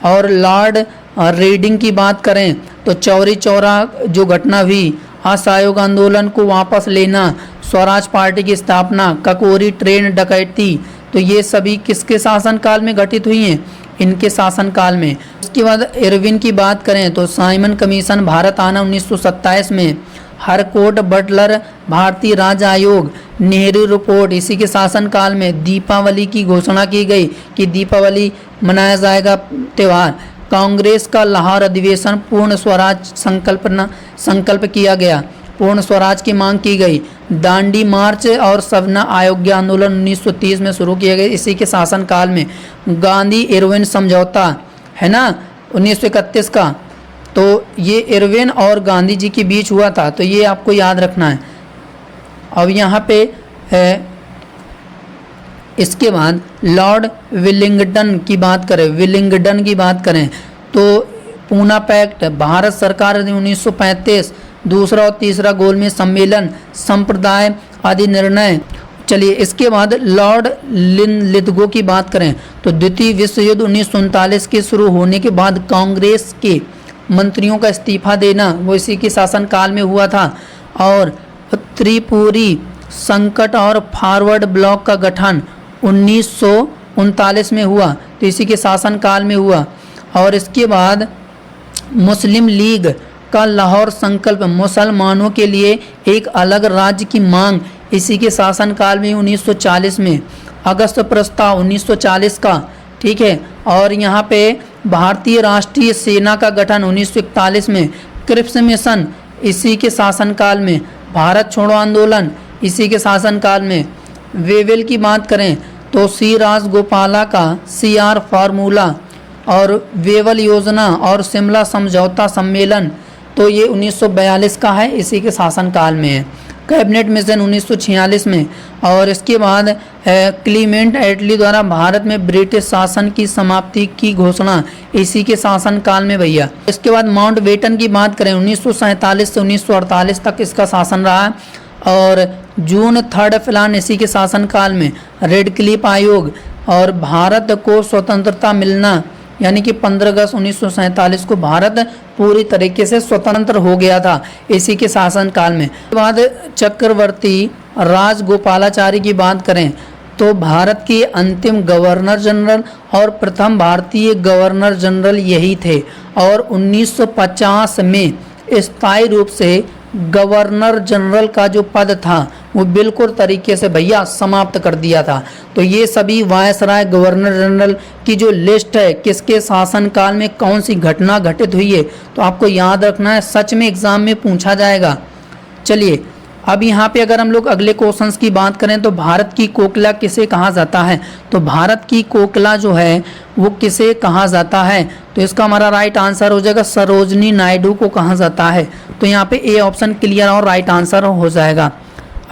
और लॉर्ड रीडिंग की बात करें तो चौरी चौरा जो घटना हुई, असहयोग आंदोलन को वापस लेना, स्वराज पार्टी की स्थापना, ककोरी ट्रेन डकैती, तो ये सभी किसके शासनकाल में घटित हुई हैं, इनके शासनकाल में। इसके बाद इरविन की बात करें तो साइमन कमीशन भारत आना 1927 में, हरकोट बटलर भारतीय राज्य आयोग, नेहरू रिपोर्ट इसी के शासनकाल में। दीपावली की घोषणा की गई कि दीपावली मनाया जाएगा त्यौहार, कांग्रेस का लाहौर अधिवेशन पूर्ण स्वराज संकल्प किया गया, पूर्ण स्वराज की मांग की गई। दांडी मार्च और सवना अयोग्य आंदोलन 1930 में शुरू किए गए इसी के शासनकाल में। गांधी इरविन समझौता है ना 1931 का, तो ये इरविन और गांधी जी के बीच हुआ था, तो ये आपको याद रखना है। अब यहाँ पे है इसके बाद लॉर्ड विलिंगडन की बात करें तो पूना पैक्ट, भारत सरकार ने 1935, दूसरा और तीसरा गोलमेज सम्मेलन, संप्रदाय आदि निर्णय। चलिए इसके बाद लॉर्ड लिथगो की बात करें तो द्वितीय विश्व युद्ध 1939 के शुरू होने के बाद कांग्रेस के मंत्रियों का इस्तीफा देना वो इसी के शासनकाल में हुआ था, और त्रिपुरी संकट और फॉरवर्ड ब्लॉक का गठन 1939 में हुआ, तो इसी के शासनकाल में हुआ। और इसके बाद मुस्लिम लीग का लाहौर संकल्प, मुसलमानों के लिए एक अलग राज्य की मांग, इसी के शासनकाल में 1940 में। अगस्त प्रस्ताव 1940 का, ठीक है। और यहाँ पे भारतीय राष्ट्रीय सेना का गठन 1941 में। क्रिप्स मिशन इसी के शासनकाल में। भारत छोड़ो आंदोलन इसी के शासनकाल में। वेवेल की बात करें तो सी राजगोपाला का CR फार्मूला और वेवल योजना और शिमला समझौता सम्मेलन, तो ये 1942 का है, इसी के शासनकाल में है। कैबिनेट मिशन 1946 में। और इसके बाद क्लीमेंट एटली द्वारा भारत में ब्रिटिश शासन की समाप्ति की घोषणा, इसी के शासनकाल में भैया। इसके बाद माउंट बेटन की बात करें 1947 से 1948 तक इसका शासन रहा, और जून 3 प्लान इसी के शासनकाल में। रेड क्लिफ आयोग और भारत को स्वतंत्रता मिलना, यानी कि 15 अगस्त 1947 को भारत पूरी तरीके से स्वतंत्र हो गया था, इसी के शासनकाल में। उसके बाद चक्रवर्ती राजगोपालाचारी की बात करें तो भारत के अंतिम गवर्नर जनरल और प्रथम भारतीय गवर्नर जनरल यही थे, और 1950 में स्थायी रूप से गवर्नर जनरल का जो पद था वो बिल्कुल तरीके से भैया समाप्त कर दिया था। तो ये सभी वायसराय गवर्नर जनरल की जो लिस्ट है किसके शासनकाल में कौन सी घटना घटित हुई है, तो आपको याद रखना है, सच में एग्जाम में पूछा जाएगा। चलिए अब यहाँ पे अगर हम लोग अगले क्वेश्चंस की बात करें तो भारत की कोकिला किसे कहा जाता है, तो भारत की कोकिला जो है वो किसे कहा जाता है, तो इसका हमारा राइट आंसर हो जाएगा सरोजनी नायडू को कहा जाता है। तो यहाँ पे ए ऑप्शन क्लियर और राइट आंसर हो जाएगा।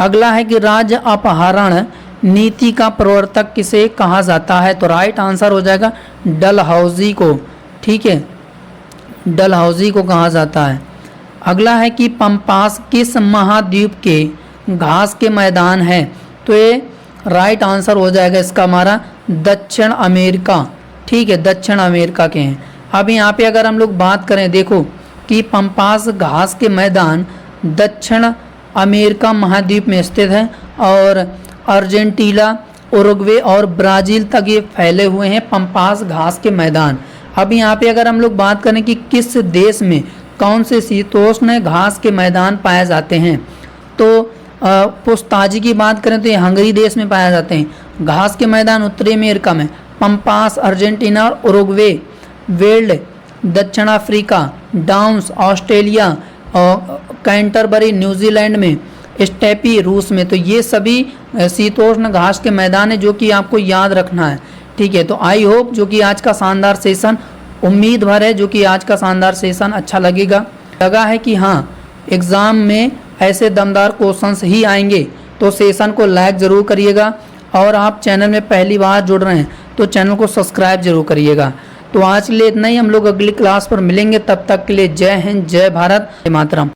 अगला है कि राज्य अपहरण नीति का प्रवर्तक किसे कहा जाता है, तो राइट आंसर हो जाएगा डलहौजी को, ठीक है, डलहौजी को कहा जाता है। अगला है कि पंपास किस महाद्वीप के घास के मैदान है, तो ये राइट आंसर हो जाएगा इसका हमारा दक्षिण अमेरिका, ठीक है, दक्षिण अमेरिका के हैं। अब यहाँ पे अगर हम लोग बात करें देखो कि पंपास घास के मैदान दक्षिण अमेरिका महाद्वीप में स्थित है, और अर्जेंटीना, उरुग्वे और ब्राज़ील तक ये फैले हुए हैं पंपास घास के मैदान। अब यहाँ पे अगर हम लोग बात करें कि किस देश में कौन से शीतोष्ण घास के मैदान पाए जाते हैं, तो पुस्ताजी की बात करें तो ये हंगरी देश में पाए जाते हैं। घास के मैदान उत्तरी अमेरिका में पंपास अर्जेंटीना और उरुग्वे, वेल्ड दक्षिण अफ्रीका, डाउन्स ऑस्ट्रेलिया और कैंटरबरी न्यूजीलैंड में, स्टेपी रूस में। तो ये सभी शीतोष्ण घास के मैदान है जो कि आपको याद रखना है, ठीक है। तो आई होप जो कि आज का शानदार सेशन, उम्मीद भर है जो कि आज का शानदार सेशन अच्छा लगा है कि हाँ एग्ज़ाम में ऐसे दमदार क्वेश्चंस ही आएंगे। तो सेशन को लाइक ज़रूर करिएगा, और आप चैनल में पहली बार जुड़ रहे हैं तो चैनल को सब्सक्राइब जरूर करिएगा। तो आज के लिए इतना ही, हम लोग अगली क्लास पर मिलेंगे, तब तक के लिए जय हिंद, जय भारत, जय मातरम।